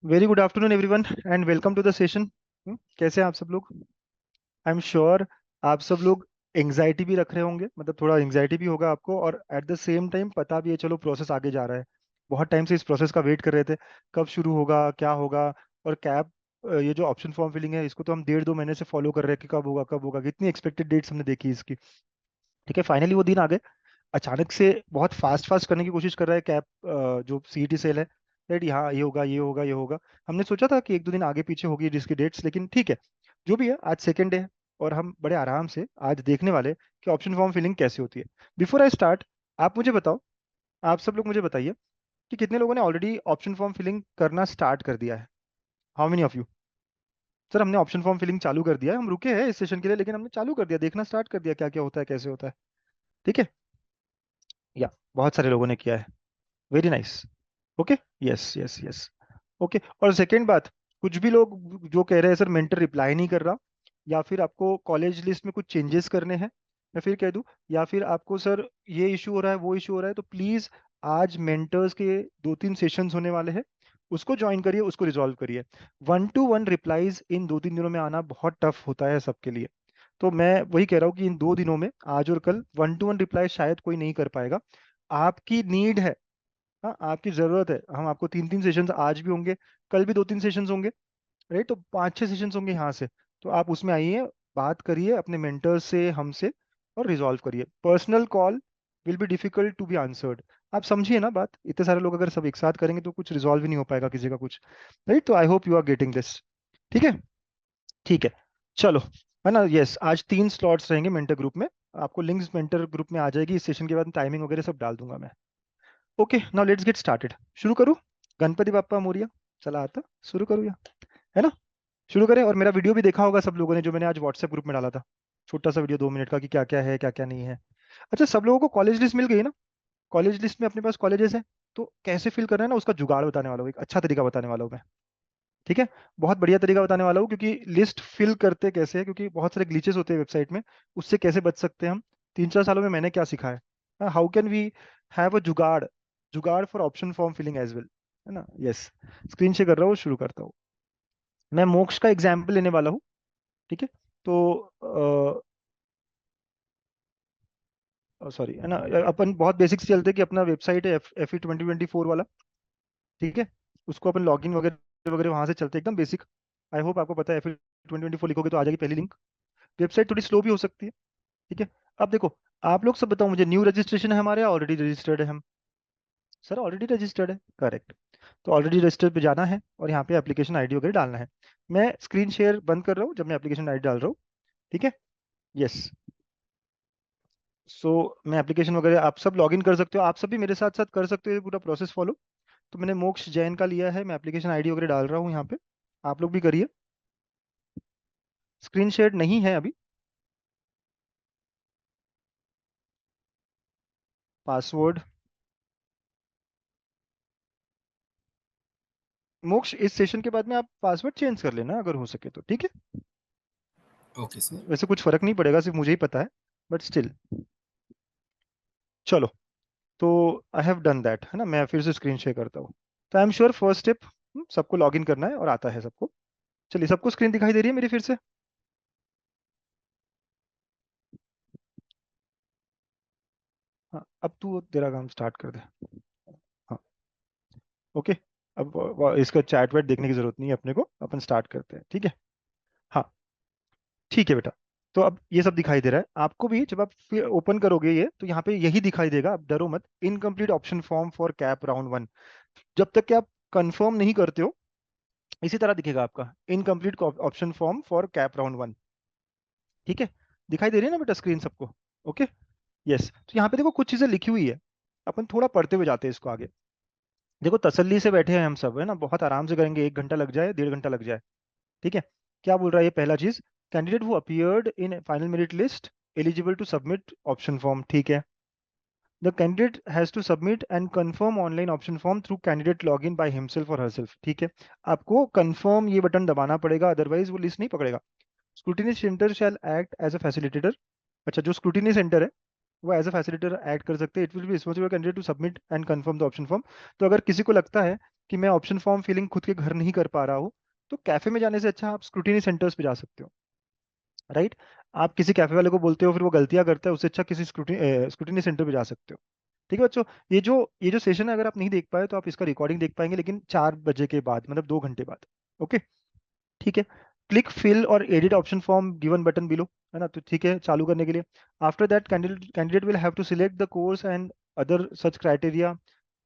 Very good afternoon everyone and welcome to the session. कैसे हैं आप सब लोग? आई एम श्योर आप सब लोग एंग्जाइटी भी रख रहे होंगे, मतलब थोड़ा एंग्जाइटी भी होगा आपको, और एट द सेम टाइम पता भी है चलो प्रोसेस आगे जा रहा है। बहुत टाइम से इस प्रोसेस का वेट कर रहे थे, कब शुरू होगा, क्या होगा। और कैब ये जो ऑप्शन फॉर्म फिलिंग है इसको तो हम 1.5-2 महीने से फॉलो कर रहे हैं कि कब होगा कब होगा, कितनी एक्सपेक्टेड डेट्स हमने देखी इसकी। ठीक है, फाइनली वो दिन आ गए। अचानक से बहुत फास्ट फास्ट करने की कोशिश कर रहा है कैब, जो सीईटी सेल है। राइट, यहाँ ये होगा ये होगा ये होगा। हमने सोचा था कि 1-2 दिन आगे पीछे होगी जिसकी डेट्स, लेकिन ठीक है। जो भी है, आज सेकेंड डे है और हम बड़े आराम से आज देखने वाले हैं कि ऑप्शन फॉर्म फिलिंग कैसे होती है। बिफोर आई स्टार्ट, आप मुझे बताओ, आप सब लोग मुझे बताइए कि कितने लोगों ने ऑलरेडी ऑप्शन फॉर्म फिलिंग करना स्टार्ट कर दिया है। How many of you? Sir, हमने ऑप्शन फॉर्म फिलिंग चालू कर दिया है, हम रुके हैं इस सेशन के लिए लेकिन हमने चालू कर दिया, देखना स्टार्ट कर दिया क्या क्या होता है कैसे होता है। ठीक है, या बहुत सारे लोगों ने किया है। Very nice. Okay, yes yes yes. Okay, और सेकेंड बात, कुछ भी लोग जो कह रहे हैं सर मेंटर रिप्लाई नहीं कर रहा, या फिर आपको कॉलेज लिस्ट में कुछ चेंजेस करने हैं, मैं फिर कह दूं, या फिर आपको सर ये इशू हो रहा है वो इशू हो रहा है, तो प्लीज आज मेंटर्स के 2-3 सेशंस होने वाले हैं, उसको ज्वाइन करिए, उसको रिजॉल्व करिए। 1-to-1 रिप्लाईज इन 2-3 दिनों में आना बहुत टफ होता है सबके लिए। तो मैं वही कह रहा हूँ कि इन 2 दिनों में, आज और कल, 1-to-1 रिप्लाई शायद कोई नहीं कर पाएगा। आपकी नीड है, हाँ आपकी जरूरत है। हम आपको 3-3 सेशंस आज भी होंगे, कल भी 2-3 सेशंस होंगे, राइट, तो 5-6 सेशंस होंगे यहाँ से। तो आप उसमें आइए, बात करिए अपने मेंटर से, हमसे, और रिजॉल्व करिए। Personal call will be difficult to be answered. आप समझिए ना बात, इतने सारे लोग अगर सब एक साथ करेंगे तो कुछ रिजॉल्व ही नहीं हो पाएगा किसी का कुछ, राइट। तो I hope you are getting this. ठीक है, ठीक है, चलो, है ना। यस, आज 3 स्लॉट्स रहेंगे मेंटर ग्रुप में। आपको लिंक्स मेंटर ग्रुप में आ जाएगी इस सेशन के बाद, टाइमिंग वगैरह सब डाल दूंगा मैं। Okay, now let's get started. शुरू करूँ? गणपति बाप्पा मोरिया, चला आता, शुरू करूँ या, है ना, शुरू करें। और मेरा वीडियो भी देखा होगा सब लोगों ने जो मैंने आज व्हाट्सएप ग्रुप में डाला था, छोटा सा वीडियो 2 मिनट का, कि क्या क्या है क्या क्या नहीं है। अच्छा, सब लोगों को कॉलेज लिस्ट मिल गई ना? कॉलेज लिस्ट में अपने पास कॉलेजेस हैं, तो कैसे फिल करना है ना उसका जुगाड़ बताने वाला हूँ, एक अच्छा तरीका बताने वाला हूँ मैं। ठीक है, बहुत बढ़िया तरीका बताने वाला हूँ, क्योंकि लिस्ट फिल करते कैसे है, क्योंकि बहुत सारे ग्लिचेस होते हैं वेबसाइट में, उससे कैसे बच सकते हैं हम। 3-4 सालों में मैंने क्या सीखा है, how can we have a jugaad, jugaad for option form filling as well, है ना। यस, स्क्रीन शेयर कर रहा हूँ, शुरू करता हूँ। मैं मोक्ष का एग्जाम्पल लेने वाला हूँ। ठीक है, तो सॉरी, है ना, अपन बहुत बेसिक्स चलते हैं कि अपना वेबसाइट है एफ ई 2024 वाला। ठीक है, उसको अपन लॉगिन वगैरह वगैरह वहां से चलते हैं, एकदम बेसिक। आई होप आपको पता है, एफ ई 2024 लिखोगे तो आ जाएगी पहली लिंक। वेबसाइट थोड़ी स्लो भी हो सकती है। ठीक है, अब देखो, आप लोग सब बताओ मुझे, न्यू रजिस्ट्रेशन है हमारे या ऑलरेडी रजिस्टर्ड है हम? सर ऑलरेडी रजिस्टर्ड है, करेक्ट। तो ऑलरेडी रजिस्टर्ड पे जाना है और यहाँ पे एप्लीकेशन आईडी वगैरह डालना है। मैं स्क्रीन शेयर बंद कर रहा हूँ जब मैं एप्लीकेशन आईडी डाल रहा हूँ। ठीक है, यस। सो मैं एप्लीकेशन वगैरह, आप सब लॉगिन कर सकते हो, आप सब भी मेरे साथ साथ कर सकते हो ये पूरा प्रोसेस फॉलो। तो मैंने मोक्ष जैन का लिया है, मैं एप्लीकेशन आईडी वगैरह डाल रहा हूँ यहाँ पे, आप लोग भी करिए। स्क्रीन शेयर नहीं है अभी, पासवर्ड। मोक्ष, इस सेशन के बाद में आप पासवर्ड चेंज कर लेना अगर हो सके तो, ठीक है। Okay sir. वैसे कुछ फर्क नहीं पड़ेगा, सिर्फ मुझे ही पता है, बट स्टिल, चलो। तो आई हैव डन दैट, है ना, मैं फिर से स्क्रीन शेयर करता हूँ। तो I am sure first step, सबको लॉगिन करना है और आता है सबको। चलिए, सबको स्क्रीन दिखाई दे रही है मेरी फिर से? हाँ, अब तू तेरा काम स्टार्ट कर दे। हाँ, ओके। अब इसका चैट वैट देखने की जरूरत नहीं है अपने को, अपन स्टार्ट करते हैं, ठीक है। हाँ, ठीक है बेटा। तो अब ये सब दिखाई दे रहा है आपको भी, जब आप फिर ओपन करोगे ये, तो यहाँ पे यही दिखाई देगा, आप डरो मत, incomplete option form for cap round 1। जब तक कि आप कंफर्म नहीं करते हो, इसी तरह दिखेगा आपका, incomplete option form for cap round 1। ठीक है, दिखाई दे रही है ना बेटा स्क्रीन सबको? Okay, yes. तो यहाँ पे देखो कुछ चीजें लिखी हुई है, अपन थोड़ा पढ़ते हुए जाते हैं इसको आगे। देखो, तसल्ली से बैठे हैं हम सब, है ना, बहुत आराम से करेंगे, 1 घंटा लग जाए 1.5 घंटा लग जाए। ठीक है, क्या बोल रहा है ये पहला चीज, candidate who appeared in final merit list eligible to submit option form. ठीक है, the candidate has to submit and confirm online option form through candidate log in by himself और हरसेल्फ। ठीक है, आपको कंफर्म ये बटन दबाना पड़ेगा, otherwise वो लिस्ट नहीं पकड़ेगा। Scrutiny centre shall act as a facilitator. अच्छा, जो स्क्रूटिनी सेंटर है वो एज अ फैसिलिटेटर ऐड कर सकते हैं। It will be responsible candidate to submit and confirm the option form. तो अगर किसी को लगता है कि मैं ऑप्शन फॉर्म फिलिंग खुद के घर नहीं कर पा रहा हूँ, तो कैफे में जाने से अच्छा आप स्क्रूटिनी सेंटर्स पे जा सकते हो। राइट। आप किसी कैफे वाले को बोलते हो फिर वो गलतियां करता है, उससे अच्छा किसी स्क्रूटिनी स्क्रूटिनी सेंटर पे जा सकते हो। ठीक है बच्चों, ये जो सेशन है अगर आप नहीं देख पाए तो आप इसका रिकॉर्डिंग देख पाएंगे, लेकिन 4 बजे के बाद, मतलब 2 घंटे बाद। ओके। ठीक है। क्लिक फिल और edit option form given button below, है ना। तो ठीक है, चालू करने के लिए after that candidate will have to select the course and other such criteria.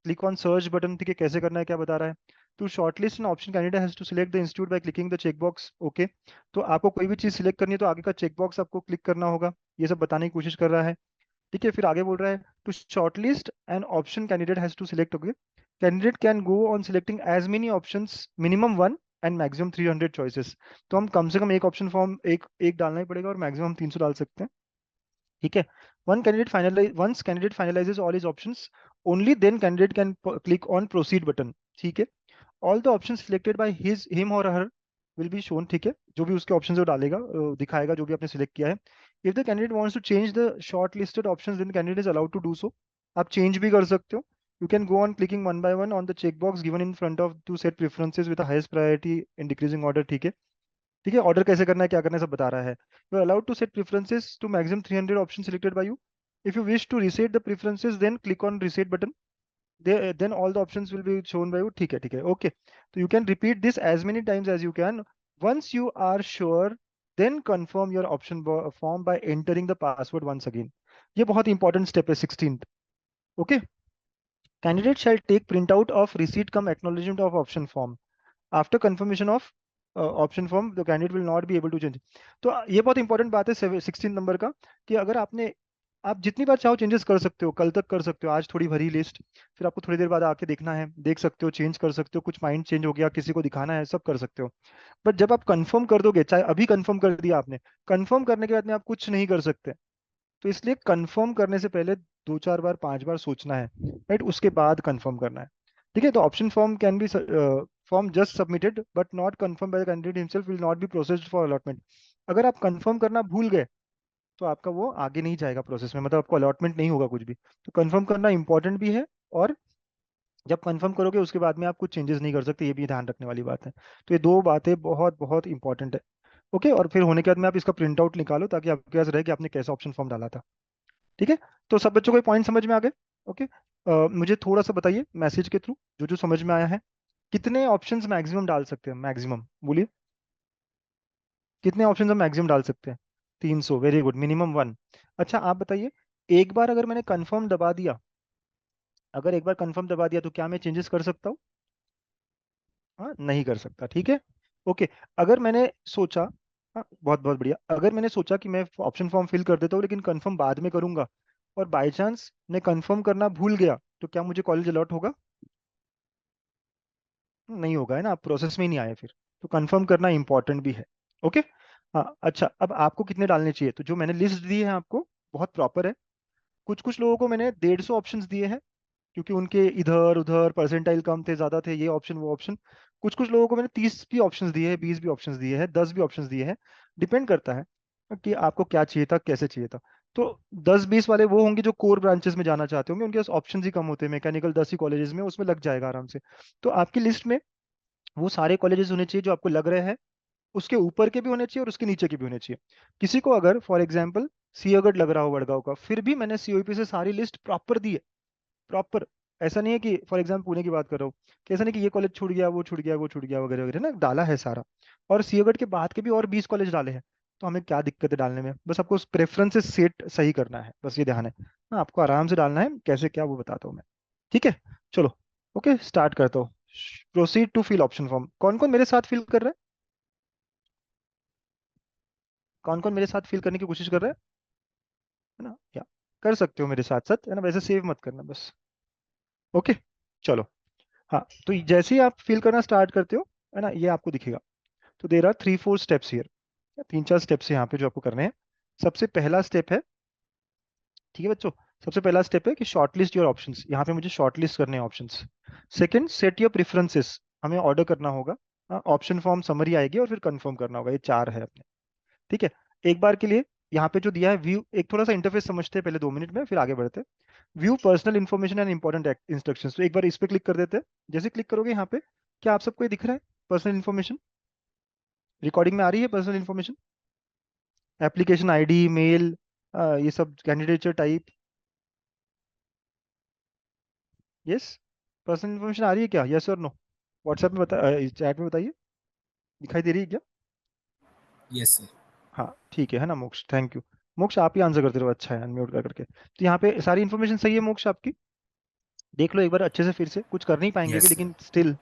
Click on search button, ठीक है, कैसे करना है क्या बता रहा है। To shortlist an option candidate has to select the institute by clicking the check box. Okay. तो आपको कोई भी चीज सिलेक्ट करनी है तो आगे का चेक बॉक्स आपको क्लिक करना होगा, ये सब बताने की कोशिश कर रहा है। ठीक है, फिर आगे बोल रहा है to shortlist an option candidate has to select. Okay. Candidate can go on selecting as many options, minimum one and maximum 300 choices. तो हम कम से कम एक ऑप्शन फॉर्म एक एक डालना ही पड़ेगा और मैक्सिमम हम 300 डाल सकते हैं। ठीक है। once candidate finalizes all his options, only then candidate can click on proceed button। ठीक है। All the option selected by him और हर विल बी शोन। ठीक है, जो भी उसके ऑप्शन वो डालेगा दिखाएगा जो भी आपने सिलेक्ट किया है। If the candidate wants to change the short listed options then candidate is allowed to do so. आप चेंज भी कर सकते हो। You can go on clicking one by one on the check box given in front of to set preferences with highest priority in decreasing order. ठीक है। ठीक है, order कैसे करना है क्या करना है सब बता रहा है। You are allowed to set preferences to maximum 300 option selected by you. If you wish to reset the preferences then click on reset button, then all the options will be shown by you। ठीक है, ठीक है, okay. तो you can repeat this as many times as you can। once you are sure, then confirm your option form by entering the password once again। ये बहुत important step है 16th। Okay. Candidate shall take printout of receipt come acknowledgement of option form after confirmation of option form the candidate will not be able to change. तो ये बहुत important बात है 16 number का, कि अगर आप जितनी बार चाहो चेंजेस कर सकते हो, कल तक कर सकते हो, आज थोड़ी भरी लिस्ट, फिर आपको थोड़ी देर बाद आके देखना है, देख सकते हो, चेंज कर सकते हो, कुछ माइंड चेंज हो गया किसी को दिखाना है, सब कर सकते हो। बट जब आप कंफर्म कर दोगे, चाहे अभी कंफर्म कर दिया आपने, कंफर्म करने के बाद में आप कुछ नहीं कर सकते। तो इसलिए कंफर्म करने से पहले 2 4 बार 5 बार सोचना है, राइट, उसके बाद कंफर्म करना है। ठीक है। तो option form can be form just submitted but not confirm by the candidate himself will not be processed for allotment. अगर आप कंफर्म करना भूल गए तो आपका वो आगे नहीं जाएगा प्रोसेस में, मतलब आपको अलॉटमेंट नहीं होगा कुछ भी। तो कंफर्म करना इंपॉर्टेंट भी है, और जब कंफर्म करोगे उसके बाद में आप कुछ चेंजेस नहीं कर सकते, ये भी ध्यान रखने वाली बात है। तो ये दो बातें बहुत बहुत इंपॉर्टेंट है। ओके। और फिर होने के बाद में आप इसका प्रिंट आउट निकालो ताकि आपके पास रहे कि आपने कैसा ऑप्शन फॉर्म डाला था। ठीक है। तो सब बच्चों को पॉइंट समझ में आ गए। ओके। मुझे थोड़ा सा बताइए मैसेज के थ्रू जो जो समझ में आया है, कितने ऑप्शंस मैक्सिमम डाल सकते हैं, मैक्सिमम बोलिए, कितने ऑप्शंस हम मैक्सिमम डाल सकते हैं। 300, वेरी गुड, मिनिमम वन। अच्छा आप बताइए, एक बार अगर मैंने कंफर्म दबा दिया, अगर एक बार कंफर्म दबा दिया तो क्या मैं चेंजेस कर सकता हूँ? हाँ, नहीं कर सकता। ठीक है। ओके। अगर मैंने सोचा, हाँ बहुत बहुत बढ़िया, अगर मैंने सोचा कि मैं ऑप्शन फॉर्म फिल कर देता हूँ लेकिन कंफर्म बाद में करूंगा, और बाय चांस मैं कंफर्म करना भूल गया, तो क्या मुझे कॉलेज अलॉट होगा? नहीं होगा, है ना, आप प्रोसेस में ही नहीं आए फिर। तो कंफर्म करना इंपॉर्टेंट भी है। ओके। हाँ अच्छा, अब आपको कितने डालने चाहिए, तो जो मैंने लिस्ट दी है आपको बहुत प्रॉपर है। कुछ कुछ लोगों को मैंने 150 ऑप्शंस दिए हैं, क्योंकि उनके इधर उधर परसेंटाइल कम थे, ज्यादा थे, ये ऑप्शन वो ऑप्शन। कुछ कुछ लोगों को मैंने 30 भी ऑप्शंस दिए हैं, 20 भी ऑप्शंस दिए हैं, 10 भी ऑप्शंस दिए हैं। डिपेंड करता है कि आपको क्या चाहिए था, कैसे चाहिए था। तो 10 20 वाले वो होंगे जो कोर ब्रांचेस में जाना चाहते होंगे, उनके पास ऑप्शंस ही कम होते हैं, मैकेनिकल 10 ही कॉलेजेस में, उसमें लग जाएगा आराम से। तो आपकी लिस्ट में वो सारे कॉलेजेस होने चाहिए जो आपको लग रहे हैं, उसके ऊपर के भी होने चाहिए और उसके नीचे के भी होने चाहिए। किसी को अगर फॉर एग्जाम्पल सी अगर लग रहा हो वडगांव का, फिर भी मैंने सीओईपी से सारी लिस्ट प्रॉपर दी है, प्रॉपर। ऐसा नहीं है कि फॉर एग्जाम्पल पुणे की बात कर रहा हूँ, कि ऐसा नहीं कि ये कॉलेज छूट गया, वो छूट गया, वो छूट गया, वगैरह वगैरह ना, डाला है सारा। और सियागढ़ के बाद के भी और 20 कॉलेज डाले हैं। तो हमें क्या दिक्कत है डालने में, बस आपको प्रेफरेंसेस सेट सही करना है, बस ये ध्यान है। हाँ, आपको आराम से डालना है, कैसे क्या वो बताता हूँ मैं। ठीक है। चलो, ओके, स्टार्ट करता हूँ। Proceed to fill option form. कौन कौन मेरे साथ फिल कर रहा है? कौन कौन मेरे साथ फिल करने की कोशिश कर रहा है ना, या कर सकते हो मेरे साथ साथ, है ना, वैसे सेव मत करना बस। ओके। चलो। हाँ, तो जैसे ही आप फिल करना स्टार्ट करते हो, है ना, ये आपको दिखेगा। तो there are 3 4 steps here, 3 4 steps यहाँ पे जो आपको करने हैं। सबसे पहला स्टेप है, ठीक है बच्चों, सबसे पहला स्टेप है कि शॉर्टलिस्ट योर ऑप्शंस। यहाँ पे मुझे शॉर्टलिस्ट करने हैं options. Second, set your preferences, हमें ऑर्डर करना होगा। ऑप्शन फॉर्म समरी आएगी और फिर कंफर्म करना होगा, ये 4 है अपने। ठीक है। एक बार के लिए यहाँ पे जो दिया है व्यू, एक थोड़ा सा इंटरफेस समझते हैं पहले 2 मिनट में, फिर आगे बढ़ते हैं। View personal information and important instructions, तो एक बार इस पे क्लिक कर देते हैं। जैसे क्लिक करोगे यहाँ पे, क्या आप सबको ये दिख रहा है? पर्सनल इन्फॉर्मेशन रिकॉर्डिंग में आ रही है, personal information, application ID, mail, ये सब, candidature type. Yes, personal information आ रही है क्या? यस और नो? व्हाट्सएप में बता, चैट में बताइए, दिखाई दे रही है क्या? Yes, sir. हाँ ठीक है ना मोक्ष, थैंक यू। मोक्ष आप ही आंसर करते रहो, अच्छा है, अनम्यूट कर करके। तो यहाँ पे सारी इन्फॉर्मेशन सही है मोक्ष आपकी, देख लो एक बार अच्छे से, फिर से कुछ कर नहीं पाएंगे अभी Yes, sir. लेकिन स्टिल,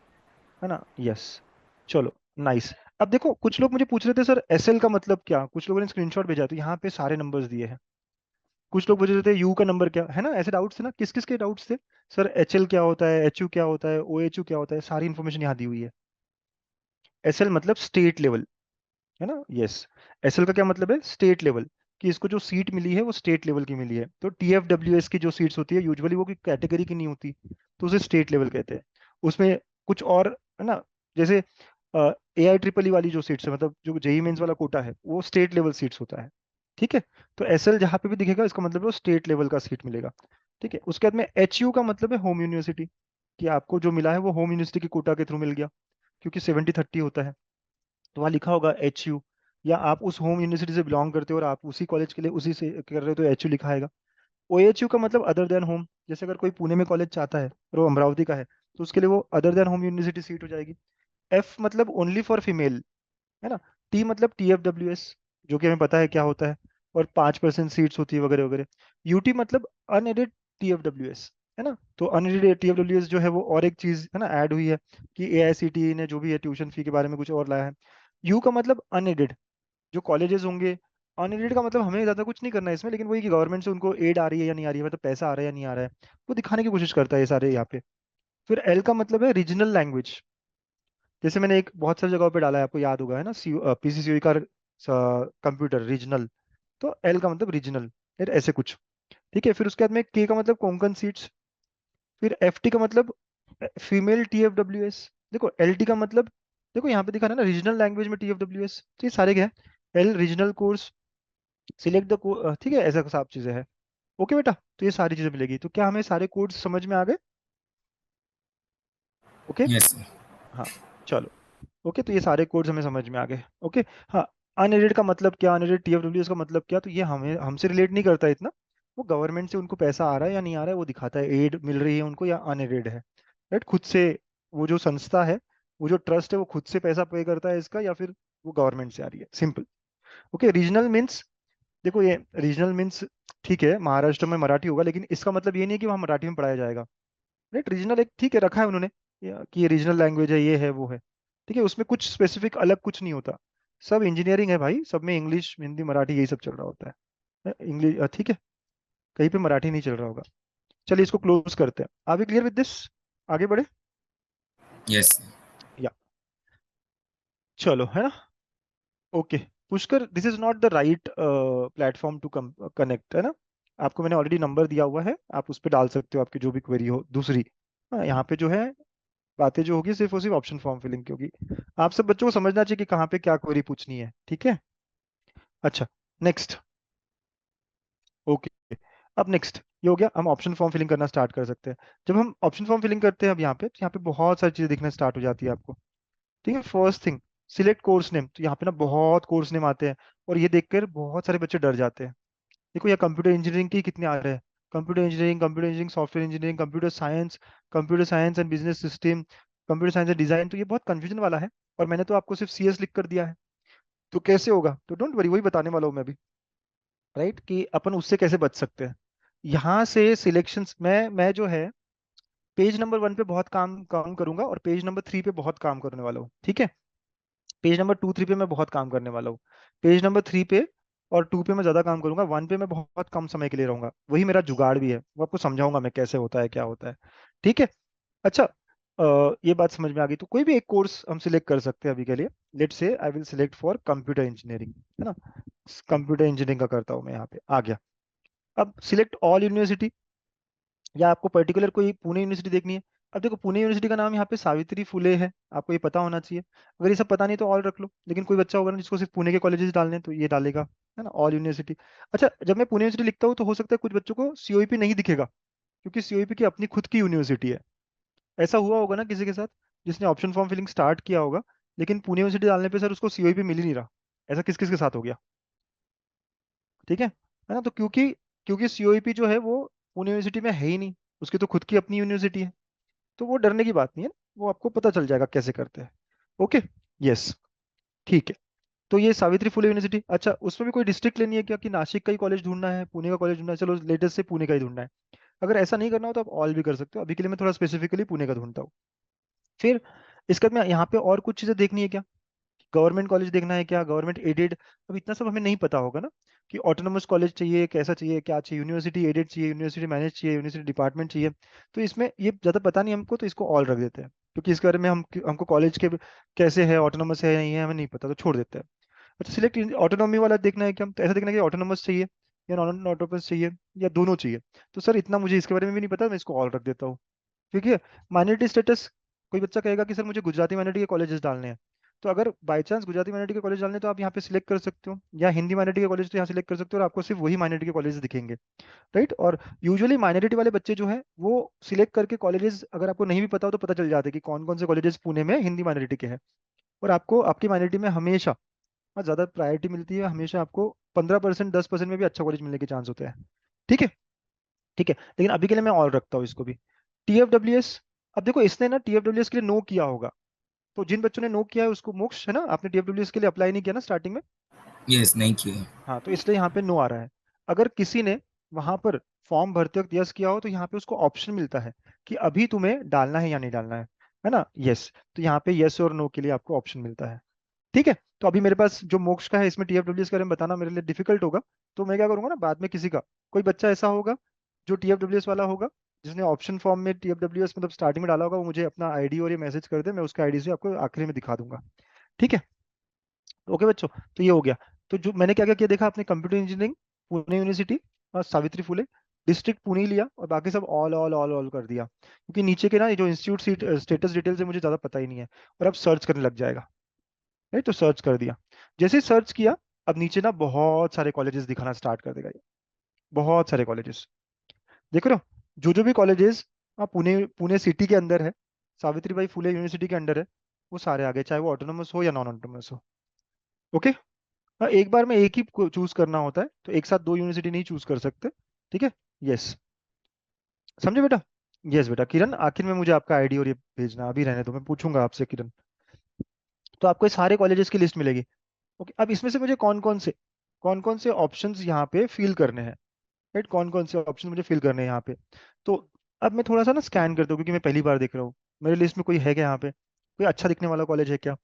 है ना? यस, चलो, नाइस। अब देखो कुछ लोग मुझे पूछ रहे थे सर एसएल का मतलब क्या, कुछ लोगों ने स्क्रीनशॉट भेजा, तो यहाँ पे सारे नंबर्स दिए हैं। कुछ लोग पूछ रहे थे यू का नंबर क्या है ना, ऐसे डाउट्स थे ना, किस किस के डाउट्स थे? सर एचएल क्या होता है, एचयू क्या होता है, ओएचयू क्या होता है, सारी इन्फॉर्मेशन यहाँ दी हुई है। एसएल मतलब स्टेट लेवल, है ना? यस, एसएल का क्या मतलब है? स्टेट लेवल, कि इसको जो सीट मिली है वो स्टेट लेवल की मिली है। तो टीएफडब्ल्यूएस की जो सीट्स होती है यूजुअली वो कोई कैटेगरी की नहीं होती, तो उसे स्टेट लेवल कहते हैं। उसमें कुछ और, है ना, जैसे एआई ट्रिपल ई वाली जो सीट्स है, मतलब जो जेई मेंस वाला कोटा है, वो स्टेट लेवल सीट्स होता है। ठीक है, तो एसएल जहाँ पे भी दिखेगा इसका मतलब है वो स्टेट लेवल का सीट मिलेगा। ठीक है, उसके बाद में एचयू का मतलब है होम यूनिवर्सिटी, कि आपको जो मिला है वो होम यूनिवर्सिटी की कोटा के थ्रू मिल गया, क्योंकि 70-30 होता है। तो वहाँ लिखा होगा एच यू, या आप उस होम यूनिवर्सिटी से बिलोंग करते हो और आप उसी कॉलेज के लिए उसी से कर रहे हो तो एच यू लिखा आएगा। ओ एच यू का मतलब अदर देन होम, जैसे अगर कोई पुणे में कॉलेज चाहता है और वो अमरावती का है, तो उसके लिए वो other than home university seat हो जाएगी। एफ मतलब ओनली फॉर फीमेल, है ना? टी मतलब टी एफ डब्ल्यू एस, जो कि हमें पता है क्या होता है, और 5% सीट्स होती है वगैरह वगैरह। यूटी मतलब unaided T F W S, है ना? तो unaided T F W S जो है वो और एक चीज है ना ऐड हुई है, कि ए आई सी टी ने जो भी है ट्यूशन फी के बारे में कुछ और लाया है। यू का मतलब अनएडेड, जो कॉलेजेस होंगे। अनएडेड का मतलब हमें ज्यादा कुछ नहीं करना है इसमें, लेकिन वही कि गवर्नमेंट से उनको एड आ रही है या नहीं आ रही है, मतलब पैसा आ रहा है या नहीं आ रहा है, वो दिखाने की कोशिश करता है ये सारे यहाँ पे। फिर एल का मतलब है रीजनल लैंग्वेज, जैसे मैंने एक बहुत सारी जगहों पे डाला है, आपको याद होगा, है ना, पीसीसीओई का कंप्यूटर रीजनल, तो एल का मतलब रीजनल, फिर ऐसे कुछ। ठीक है, फिर उसके बाद में के का मतलब कोंकण सीट्स। फिर एफ टी का मतलब female T F W S. देखो एल टी का मतलब, देखो यहाँ पे दिखा रहा है ना, रीजनल लैंग्वेज में टी एफ डब्ल्यू एस, तो ये सारे क्या है? L regional course, select the, ठीक है, ऐसा सब चीजें हैं। ओके बेटा, तो ये सारी चीजें मिलेगी, तो क्या हमें सारे कोड्स समझ में आ गए? Okay, Yes, sir. हाँ, चलो। ओके, तो ये सारे कोड्स हमें समझ में आ गए। ओके, हाँ, अनएडेड का मतलब क्या, अनएडेड टीएफडब्ल्यूएस का मतलब क्या, तो ये हमें हमसे रिलेट नहीं करता है इतना। वो गवर्नमेंट से उनको पैसा आ रहा है या नहीं आ रहा है वो दिखाता है, एड मिल रही है उनको या अनएडेड है, राइट? खुद से वो जो संस्था है, वो जो ट्रस्ट है, वो खुद से पैसा पे करता है इसका, या फिर वो गवर्नमेंट से आ रही है, सिंपल। ओके, रीजनल मीन्स, देखो ये रीजनल मीन्स, ठीक है, महाराष्ट्र में मराठी होगा, लेकिन इसका मतलब ये नहीं है कि वहाँ मराठी में पढ़ाया जाएगा, राइट? रीजनल एक, ठीक है, रखा है उन्होंने, कि ये रीजनल लैंग्वेज है, ये है वो है, ठीक है, उसमें कुछ स्पेसिफिक अलग कुछ नहीं होता। सब इंजीनियरिंग है भाई, सब में इंग्लिश हिंदी मराठी यही सब चल रहा होता है, इंग्लिश, ठीक है, कहीं पे मराठी नहीं चल रहा होगा। चलिए इसको क्लोज करते हैं, are we clear with this? आगे बढ़े, Yes, sir. या, चलो, है ना? Okay, Pushkar, this is not the right platform to connect, है ना? आपको मैंने ऑलरेडी नंबर दिया हुआ है, आप उस पर डाल सकते हो आपकी जो भी क्वेरी हो दूसरी। हाँ, यहाँ पे जो है बातें जो होगी सिर्फ और सिर्फ ऑप्शन फॉर्म फिलिंग की होगी। आप सब बच्चों को समझना चाहिए कि कहाँ पे क्या क्वेरी पूछनी है, ठीक है? अच्छा, नेक्स्ट। ओके, अब नेक्स्ट ये हो गया, हम ऑप्शन फॉर्म फिलिंग करना स्टार्ट कर सकते हैं। जब हम ऑप्शन फॉर्म फिलिंग करते हैं अब यहाँ पे, तो यहाँ पे बहुत सारी चीजें दिखना स्टार्ट हो जाती है आपको। ठीक है, first thing, select course name, तो यहाँ पे ना बहुत कोर्स नेम आते हैं, और ये देखकर बहुत सारे बच्चे डर जाते हैं। देखो यहाँ कंप्यूटर इंजीनियरिंग के कितने आ रहे हैं, computer engineering, software engineering, computer science and business system, computer science and design, तो ये बहुत कंफ्यूजन वाला है। और मैंने तो आपको सिर्फ सीएस लिख कर दिया है, तो कैसे होगा? तो डोंट वरी, वही बताने वाला हूँ मैं भी, राइट, कि अपन उससे कैसे बच सकते हैं। यहाँ से सिलेक्शंस, मैं जो है पेज नंबर 1 पे बहुत काम काम करूंगा, और पेज नंबर 3 पे बहुत काम करने वाला हूँ, ठीक है? पेज नंबर 2 3 पे मैं बहुत काम करने वाला हूँ, पेज नंबर 3 पे और 2 पे मैं ज्यादा काम करूंगा, 1 पे मैं बहुत कम समय के लिए रहूंगा, वही मेरा जुगाड़ भी है, वो आपको समझाऊंगा मैं कैसे होता है क्या होता है। ठीक है, अच्छा, ये बात समझ में आ गई, तो कोई भी एक कोर्स हम सिलेक्ट कर सकते हैं अभी के लिए। Let's say I will select for computer engineering, है ना? कंप्यूटर इंजीनियरिंग का करता हूँ मैं, यहाँ पे आ गया। अब सिलेक्ट ऑल यूनिवर्सिटी, या आपको पर्टिकुलर कोई पुणे यूनिवर्सिटी देखनी है, अब देखो पुणे यूनिवर्सिटी का नाम यहाँ पे सावित्री फुले है, आपको ये पता होना चाहिए। अगर ये सब पता नहीं तो ऑल रख लो, लेकिन कोई बच्चा होगा ना जिसको सिर्फ पुणे के कॉलेजेस डालने हैं, तो ये डालेगा, है ना, ऑल यूनिवर्सिटी। अच्छा, जब मैं पुणे यूनिवर्सिटी लिखता हूँ तो हो सकता है कुछ बच्चों को सीओईपी नहीं दिखेगा, क्योंकि सीओईपी की अपनी खुद की यूनिवर्सिटी है। ऐसा हुआ होगा ना किसी के साथ, जिसने ऑप्शन फॉर्म फिलिंग स्टार्ट किया होगा, लेकिन पुणे यूनिवर्सिटी डालने पे सर उसको सीओईपी मिल ही नहीं रहा। ऐसा किस किस के साथ हो गया? ठीक है ना? तो क्योंकि क्योंकि सीओईपी जो है वो पुणे यूनिवर्सिटी में है ही नहीं, उसकी तो खुद की अपनी यूनिवर्सिटी है। तो वो डरने की बात नहीं है, वो आपको पता चल जाएगा कैसे करते हैं। ओके। यस। ठीक है। तो ये सावित्री फुले यूनिवर्सिटी, अच्छा उसमें भी कोई डिस्ट्रिक्ट लेनी है क्या, कि नासिक का ही कॉलेज ढूंढना है, पुणे का कॉलेज ढूंढना है, चलो लेटेस्ट से पुणे का ही ढूंढना है। अगर ऐसा नहीं करना हो तो आप ऑल भी कर सकते हो, अभी के लिए मैं थोड़ा स्पेसिफिकली पुणे का ढूंढता हूँ। फिर इसके बाद में यहाँ पे और कुछ चीजें देखनी है क्या? गवर्नमेंट कॉलेज देखना है क्या, गवर्नमेंट एडेड? अब इतना सब हमें नहीं पता होगा ना, कि ऑटोनोमस कॉलेज चाहिए, कैसा चाहिए, क्या चाहिए, यूनिवर्सिटी एडेड चाहिए, यूनिवर्सिटी मैनेज चाहिए, यूनिवर्सिटी डिपार्टमेंट चाहिए। तो इसमें ये ज़्यादा पता नहीं हमको, तो इसको ऑल रख देते हैं, क्योंकि इसके बारे में हमको कॉलेज के कैसे है, ऑटोनोमस है नहीं है, हमें नहीं पता, तो छोड़ देते हैं। अच्छा, सिलेक्ट ऑटोनॉमी वाला देखना है क्या, तो ऐसा देखना है कि ऑटोनोमस चाहिए या नॉन ऑटोनॉमस चाहिए, या दोनों चाहिए। तो सर इतना मुझे इसके बारे में भी नहीं पता, मैं इसको ऑल रख देता हूँ। ठीक है। माइनॉरिटी स्टेटस, कोई बच्चा कहेगा कि सर मुझे गुजराती माइनॉरिटी के कॉलेजेस डालने हैं, तो अगर बाई चांस गुजराती माइनॉरिटी के कॉलेज डालने हैं, तो आप यहाँ पे सिलेक्ट कर सकते हो, या हिंदी माइनॉरिटी के कॉलेज तो यहाँ सिलेक्ट कर सकते हो, और आपको सिर्फ वही माइनॉरिटी के कॉलेज दिखेंगे। राइट। और यूजुअली माइनॉरिटी वाले बच्चे जो है वो सिलेक्ट करके कॉलेजेस, अगर आपको नहीं भी पता हो तो पता चल जाता है कि कौन कौन से कॉलेजेस पुणे में हिंदी माइनॉरिटी के हैं। और आपको आपकी माइनॉरिटी में हमेशा ज़्यादा प्रायोरिटी मिलती है, हमेशा आपको 15%, 10% में भी अच्छा कॉलेज मिलने के चांस होते हैं। ठीक है। ठीक है, लेकिन अभी के लिए मैं और रखता हूँ इसको भी। टीएफडब्ल्यूएस, अब देखो इसने ना टीएफडब्ल्यूएस के लिए नो किया होगा, तो जिन बच्चों ने नो किया है उसको मोक्ष है ना, आपने टीएफडब्ल्यूएस के लिए अप्लाई नहीं किया ना स्टार्टिंग में। यस, नहीं किए। हाँ, तो इसलिए यहाँ पे नो आ रहा है। अगर किसी ने वहां पर फॉर्म भरते वक्त यस किया हो, तो यहाँ पे उसको ऑप्शन मिलता है कि अभी तुम्हें डालना है या नहीं डालना है ना, यस। तो यहाँ पे यस और नो के लिए आपको ऑप्शन मिलता है। ठीक है। तो अभी मेरे पास जो मोक्ष का है, इसमें टीएफडब्ल्यूएस के बारे में बताना मेरे लिए डिफिकल्ट होगा, तो मैं क्या करूंगा ना, बाद में किसी का, कोई बच्चा ऐसा होगा जो टीएफडब्ल्यूएस वाला होगा, जिसने ऑप्शन फॉर्म में टीएफडब्ल्यूएस मतलब स्टार्टिंग में डाला होगा, वो मुझे अपना आईडी और ये मैसेज कर दे, मैं उसका आईडी से आपको आखिरी में दिखा दूंगा। ठीक है। ओके बच्चों, तो ये हो गया। तो जो मैंने क्या क्या किया देखा आपने, कंप्यूटर इंजीनियरिंग पुणे यूनिवर्सिटी और सावित्री फुले, डिस्ट्रिक्ट पुणे ही लिया, और बाकी सब ऑल ऑल ऑल ऑल कर दिया, क्योंकि नीचे के ना ये जो इंस्टीट्यूट सीट स्टेटस डिटेल्स है मुझे ज़्यादा पता ही नहीं है, और अब सर्च करने लग जाएगा। राइट, तो सर्च कर दिया। जैसे ही सर्च किया, अब नीचे ना बहुत सारे कॉलेजेस दिखाना स्टार्ट कर देगा ये, बहुत सारे कॉलेजेस। देख रहे हो, जो भी कॉलेजेस पुणे पुणे सिटी के अंदर है, सावित्रीबाई फुले यूनिवर्सिटी के अंडर है, वो सारे आ गए, चाहे वो ऑटोनोमस हो या नॉन ऑटोनोमस हो। ओके। हाँ, एक बार में एक ही चूज करना होता है, तो एक साथ दो यूनिवर्सिटी नहीं चूज कर सकते। ठीक है। यस। समझे बेटा? यस बेटा। किरण, आखिर में मुझे आपका आईडी और ये भेजना, अभी रहने दो, मैं पूछूंगा आपसे किरण। तो आपको ये सारे कॉलेजेस की लिस्ट मिलेगी। ओके, अब इसमें से मुझे कौन कौन से ऑप्शंस यहाँ पे फिल करने हैं, राइट, कौन कौन से ऑप्शन मुझे फिल करने हैं यहाँ पे। तो अब मैं थोड़ा सा ना स्कैन करता हूँ, क्योंकि मैं पहली बार देख रहा हूँ, मेरे लिस्ट में कोई है क्या यहाँ पे, कोई अच्छा दिखने वाला कॉलेज है क्या?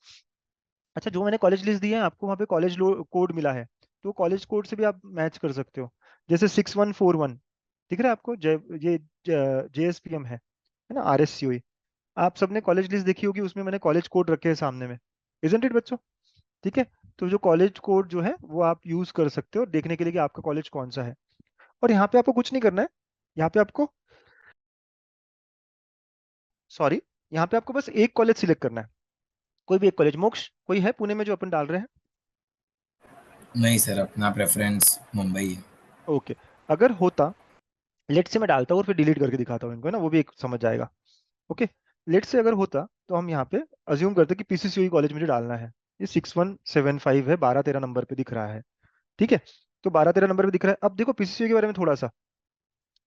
अच्छा, जो मैंने कॉलेज लिस्ट दिया है आपको, वहाँ पे कॉलेज कोड मिला है, तो कॉलेज कोड से भी आप मैच कर सकते हो। जैसे 6141 दिख रहा है आपको, ये JSPM है ना, RSCOE। आप सबने कॉलेज लिस्ट देखी होगी, उसमें मैंने कॉलेज कोड रखे हैं सामने में, इजंट इट बच्चों? ठीक है। तो जो कॉलेज कोड जो है वो आप यूज कर सकते हो देखने के लिए कि आपका कॉलेज कौन सा है। और यहाँ पे आपको कुछ नहीं करना है, यहाँ पे आपको, सॉरी, यहाँ पे आपको बस एक कॉलेज सिलेक्ट करना है, कोई भी एक कॉलेज। मोक्ष, कोई है पुणे में जो अपन डाल रहे हैं? नहीं सर, अपना प्रेफरेंस मुंबई है। ओके। अगर होता, लेट से मैं डालता हूँ और फिर डिलीट करके दिखाता हूँ इनको, है ना, वो भी एक समझ जाएगा। ओके। लेट से अगर होता तो हम यहाँ पे अज्यूम करते कि PCCOE कॉलेज मुझे डालना है, ये 6175 है, 12-13 नंबर पे दिख रहा है। ठीक है। तो 12-13 नंबर पे दिख रहा है। अब देखो PCCOE के बारे में थोड़ा सा,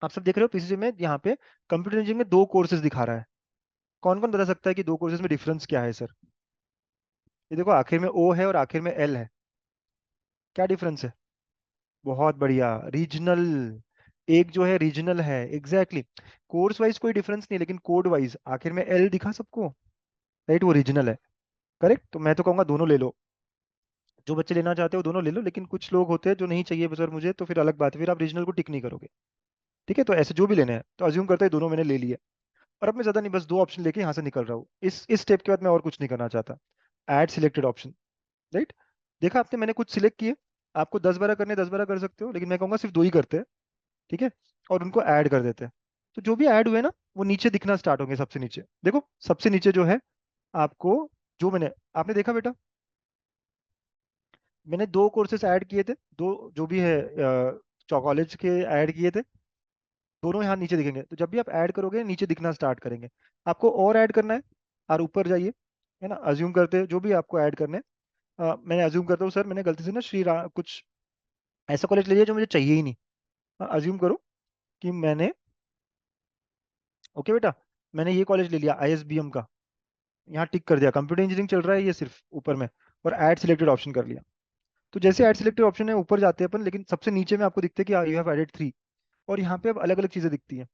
आप सब देख रहे हो PCCOE में यहाँ पे कंप्यूटर इंजीनियरिंग में दो कोर्सेज दिखा रहा है। कौन कौन बता सकता है कि दो कोर्सेज में डिफरेंस क्या है सर? ये देखो, आखिर में O है और आखिर में L है, क्या डिफरेंस है? बहुत बढ़िया, रीजनल। एक जो है रीजनल है, एग्जैक्टली exactly। कोर्स वाइज कोई डिफरेंस नहीं, लेकिन कोड वाइज आखिर में L दिखा सबको, राइट, वो रीजनल है। करेक्ट, तो मैं तो कहूंगा दोनों ले लो, जो बच्चे लेना चाहते हो दोनों ले लो, लेकिन कुछ लोग होते हैं जो नहीं चाहिए सर मुझे, तो फिर अलग बात है, फिर आप रीजनल को टिक नहीं करोगे। ठीक है, तो ऐसे जो भी लेने हैं तो अज्यूम करते हैं दोनों मैंने ले लिए। और अब मैं ज्यादा नहीं, बस दो ऑप्शन लेके यहाँ से निकल रहा हूँ, इस स्टेप के बाद मैं और कुछ नहीं करना चाहता। Add selected option, right. देखा आपने, मैंने कुछ सिलेक्ट किए, आपको 10-12 करने 10-12 कर सकते हो, लेकिन मैं कहूंगा सिर्फ दो ही करते हैं। ठीक है। और उनको ऐड कर देते हैं। तो जो भी ऐड हुए ना, वो नीचे दिखना स्टार्ट होंगे। सबसे नीचे देखो, सबसे नीचे जो है आपको, जो मैंने, आपने देखा बेटा, मैंने दो कोर्सेस ऐड किए थे, दो जो भी है कॉलेज के ऐड किए थे, दोनों यहाँ नीचे दिखेंगे। तो जब भी आप ऐड करोगे नीचे दिखना स्टार्ट करेंगे। आपको और ऐड करना है, और ऊपर जाइए, है ना, अज्यूम करते हैं जो भी आपको ऐड करने हैं। मैंने अज्यूम करता हूँ सर, मैंने गलती से ना कुछ ऐसा कॉलेज ले लिया जो मुझे चाहिए ही नहीं। अज्यूम करो कि मैंने, ओके बेटा, मैंने ये कॉलेज ले लिया आईएसबीएम का, यहाँ टिक कर दिया, कंप्यूटर इंजीनियरिंग चल रहा है ये सिर्फ ऊपर में, और ऐड सिलेक्टेड ऑप्शन कर लिया। तो जैसे ऐड सिलेक्टेड ऑप्शन है ऊपर जाते हैं अपन, लेकिन सबसे नीचे में आपको दिखता है कि यू हैव एडेड 3। और यहाँ पे अब अलग अलग चीजें दिखती हैं।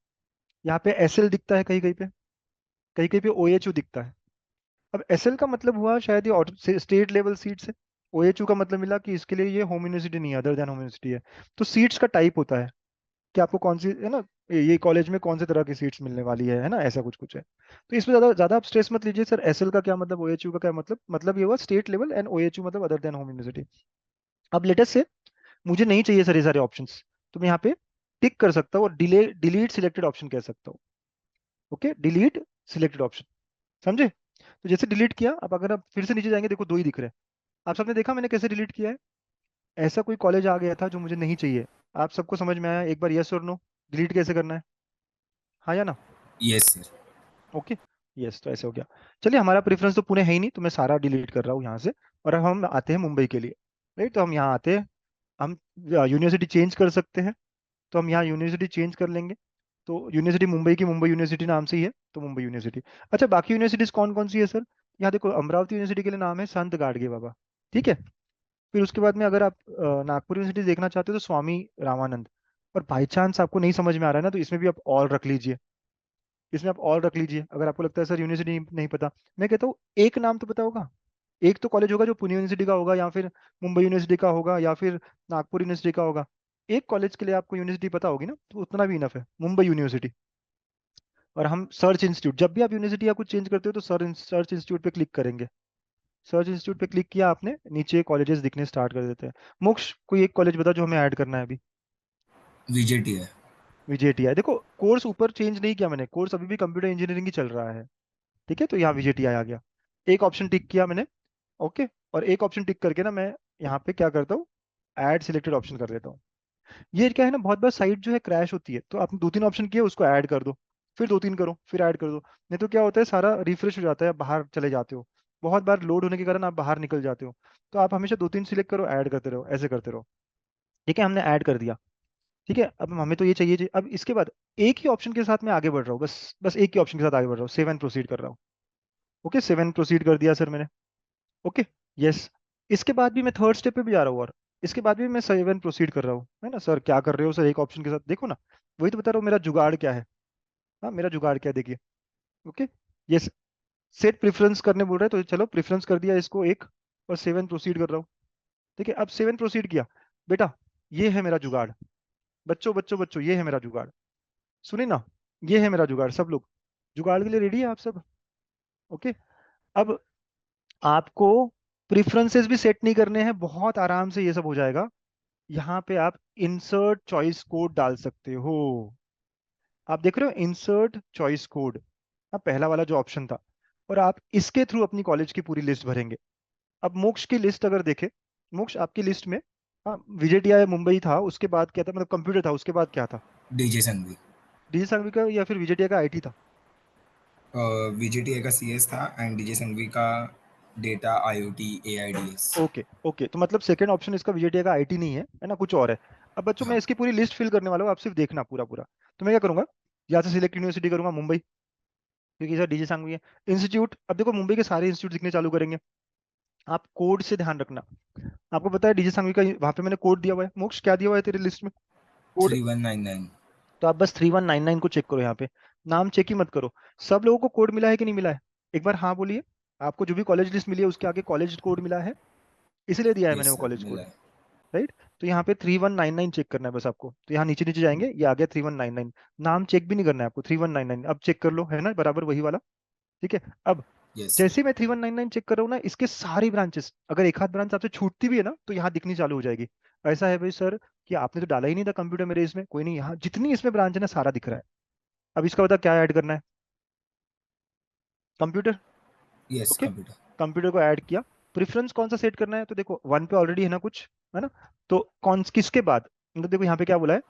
यहाँ पे एसएल दिखता है कहीं कहीं पे, कहीं कहीं पे ओएचयू दिखता है। अब एसएल का मतलब हुआ शायद ये स्टेट लेवल सीट्स है। ओएचयू का मतलब मिला कि इसके लिए ये होम यूनिवर्सिटी नहीं है, अदर देन होम यूनिवर्सिटी है। तो सीट्स का टाइप होता है कि आपको कौन सी, है ना, ये कॉलेज में कौन से तरह की सीट्स मिलने वाली है ना, ऐसा कुछ कुछ है। तो इसमें ज्यादा ज्यादा आप स्ट्रेस मत लीजिए सर, एसएल का क्या मतलब, ओएचयू का क्या मतलब ये हुआ स्टेट लेवल, एंड ओएचयू मतलब अदर देन होम यूनिवर्सिटी। अब लेटेस्ट से मुझे नहीं चाहिए सर ये सारे ऑप्शंस, तो मैं यहाँ पे टिक कर सकता हूँ और डिलीट सिलेक्टेड ऑप्शन कह सकता हूँ। ओके, डिलीट सिलेक्टेड ऑप्शन, समझे? तो जैसे डिलीट किया, अब अगर आप फिर से नीचे जाएंगे, देखो दो ही दिख रहे हैं। आप सबने देखा मैंने कैसे डिलीट किया है? ऐसा कोई कॉलेज आ गया था जो मुझे नहीं चाहिए, आप सबको समझ में आया? एक बार यस और नो, डिलीट कैसे करना है, हाँ या ना? Yes sir. ओके, यस, तो ऐसे हो गया। चलिए, हमारा प्रेफरेंस तो पुणे है ही नहीं, तो मैं सारा डिलीट कर रहा हूँ यहाँ से। और अब हम आते हैं मुंबई के लिए। राइट, तो हम यहाँ आते हैं, हम यूनिवर्सिटी चेंज कर सकते हैं। तो हम यहाँ यूनिवर्सिटी चेंज कर लेंगे। तो यूनिवर्सिटी मुंबई की मुंबई यूनिवर्सिटी नाम से ही है, तो मुंबई यूनिवर्सिटी। अच्छा, बाकी यूनिवर्सिटीज कौन कौन सी है सर? यहाँ देखो, अमरावती यूनिवर्सिटी के लिए नाम है संत गाडगे बाबा। ठीक है। फिर उसके बाद में अगर आप नागपुर यूनिवर्सिटी देखना चाहते हो तो स्वामी रामानंद। और बाई चांस आपको नहीं समझ में आ रहा है ना, तो इसमें भी आप ऑल रख लीजिए। इसमें आप ऑल रख लीजिए, अगर आपको लगता है सर यूनिवर्सिटी नहीं पता। मैं कहता हूँ एक नाम तो पता होगा, एक तो कॉलेज होगा जो पुणे यूनिवर्सिटी का होगा, या फिर मुंबई यूनिवर्सिटी का होगा, या फिर नागपुर यूनिवर्सिटी का होगा। एक कॉलेज के लिए आपको यूनिवर्सिटी पता होगी ना, तो उतना भी इनफ है, मुंबई यूनिवर्सिटी। और हम सर्च इंस्टीट्यूट, जब भी आप यूनिवर्सिटी या कुछ चेंज करते हो तो सर्च इंस्टीट्यूट पे क्लिक करेंगे। सर्च इंस्टीट्यूट पे क्लिक किया आपने, नीचे कॉलेजेस दिखने स्टार्ट कर देते हैं। मोक्ष, कोई एक कॉलेज बता जो हमें ऐड करना है अभी। वीजेटी है। वीजेटीआई, देखो कोर्स ऊपर चेंज नहीं किया मैंने, कोर्स अभी भी कंप्यूटर इंजीनियरिंग ही चल रहा है। ठीक है, तो यहाँ वीजेटीआई आ गया। एक ऑप्शन टिक किया मैंने। ओके, और एक ऑप्शन टिक करके ना मैं यहाँ पे क्या करता हूँ, ऐड सिलेक्टेड ऑप्शन कर देता हूँ। ये क्या है ना, बहुत बार साइट जो है क्रैश होती है, तो आपने दो तीन ऑप्शन किए, उसको ऐड कर दो, फिर दो तीन करो, फिर ऐड कर दो। नहीं तो क्या होता है, सारा रिफ्रेश हो जाता है, आप बाहर चले जाते हो। बहुत बार लोड होने के कारण आप बाहर निकल जाते हो। तो आप हमेशा दो तीन सिलेक्ट करो, ऐड करते रहो, ऐसे करते रहो। ठीक है, हमने ऐड कर दिया। ठीक है, अब हमें तो ये चाहिए अब इसके बाद एक ही ऑप्शन के साथ मैं आगे बढ़ रहा हूँ, बस बस एक ही ऑप्शन के साथ आगे बढ़ रहा हूँ, सेवन प्रोसीड कर रहा हूँ। ओके, सेवन प्रोसीड कर दिया सर मैंने। Okay, yes. इसके बाद भी मैं थर्ड स्टेप पे भी जा रहा हूँ, और इसके बाद भी मैं सेवन प्रोसीड कर रहा हूँ, है ना सर? क्या कर रहे हो सर एक ऑप्शन के साथ, देखो ना, वही तो बता रहा हूँ मेरा जुगाड़ क्या है। हाँ, मेरा जुगाड़ क्या है, देखिए। Okay, yes. सेट प्रेफरेंस करने बोल रहे हैं, तो चलो प्रेफरेंस कर दिया इसको एक, और सेवन प्रोसीड कर रहा हूँ। ठीक है, अब सेवन प्रोसीड किया। बेटा, ये है मेरा जुगाड़। बच्चों बच्चों बच्चों, ये है मेरा जुगाड़। सुनिए ना, ये है मेरा जुगाड़। सब लोग जुगाड़ के लिए रेडी है आप सब? ओके, अब आपको प्रेफरेंसेस भी सेट नहीं करने हैं, बहुत आराम से ये सब हो जाएगा। यहाँ पे आप इंसर्ट चॉइस कोड डाल सकते हो। आप देख रहे हो इंसर्ट चॉइस कोड, अब पहला वाला जो ऑप्शन था, और आप इसके थ्रू अपनी कॉलेज की पूरी लिस्ट भरेंगे। अब मोक्ष की लिस्ट अगर देखें, मोक्ष आपकी लिस्ट में, हाँ, विजेटीआई मुंबई था, उसके बाद क्या था, मतलब कंप्यूटर था, उसके बाद क्या था? डीजे संघवी। डीजी सांघवी का, या फिर विजेटीआई का आईटी था? वीजेटी का सीएस था एंड डीजे संघवी का data IoT AIDS. Okay okay, तो मतलब सेकंड ऑप्शन इसका विजेटीआई का आईटी नहीं है ना, कुछ और है। अब बच्चों, मैं हाँ। इसकी पूरी लिस्ट फिल करने वाला हूँ, आप सिर्फ देखना पूरा पूरा। तो मैं क्या करूंगा, यहाँ से सिलेक्ट यूनिवर्सिटी करूंगा मुंबई, क्योंकि सर डीजे सांघवी है। इंस्टीट्यूट, अब देखो मुंबई के सारे इंस्टीट्यूट दिखने चालू करेंगे। आप कोड से ध्यान रखना। आपको पता है डीजे सांघवी का वहां पे मैंने कोड दिया हुआ है, मोक्ष क्या दिया हुआ है तेरी लिस्ट में कोड? 3199। तो आप बस 3199 को चेक करो यहाँ पे, नाम चेक ही मत करो। सब लोगों को कोड मिला है कि नहीं मिला है? एक बार हाँ बोलिए। आपको जो भी कॉलेज लिस्ट मिली है उसके आगे कॉलेज कोड मिला है, इसीलिए दिया है मैंने यस वो सर, कॉलेज मिला कोड। है। राइट, तो यहाँ पे 3199 चेक करना है बस आपको। तो यहाँ नीचे नीचे जाएंगे, ये आ गया 3199। नाम चेक भी नहीं करना है आपको, 3199 अब चेक कर लो, है ना बराबर वही वाला? ठीक है। अब यस सर। जैसे ही मैं 3199 चेक कर रहा हूँ ना, इसके सारी ब्रांचेस, अगर एक आध ब्रांच आपसे छूटती भी है ना, तो यहाँ दिखनी चालू हो जाएगी। ऐसा है भाई सर कि आपने तो डाला ही नहीं था कंप्यूटर मेरे इसमें, कोई नहीं, यहाँ जितनी इसमें ब्रांच है ना, सारा दिख रहा है। अब इसका बता क्या ऐड करना है। Computer. Yes, okay, computer. Computer को ऐड किया। प्रेफरेंस कौन सा सेट करना है, तो देखो वन पे ऑलरेडी है ना कुछ, है ना। तो कौन किसके बाद, मतलब देखो यहाँ पे क्या बोला है,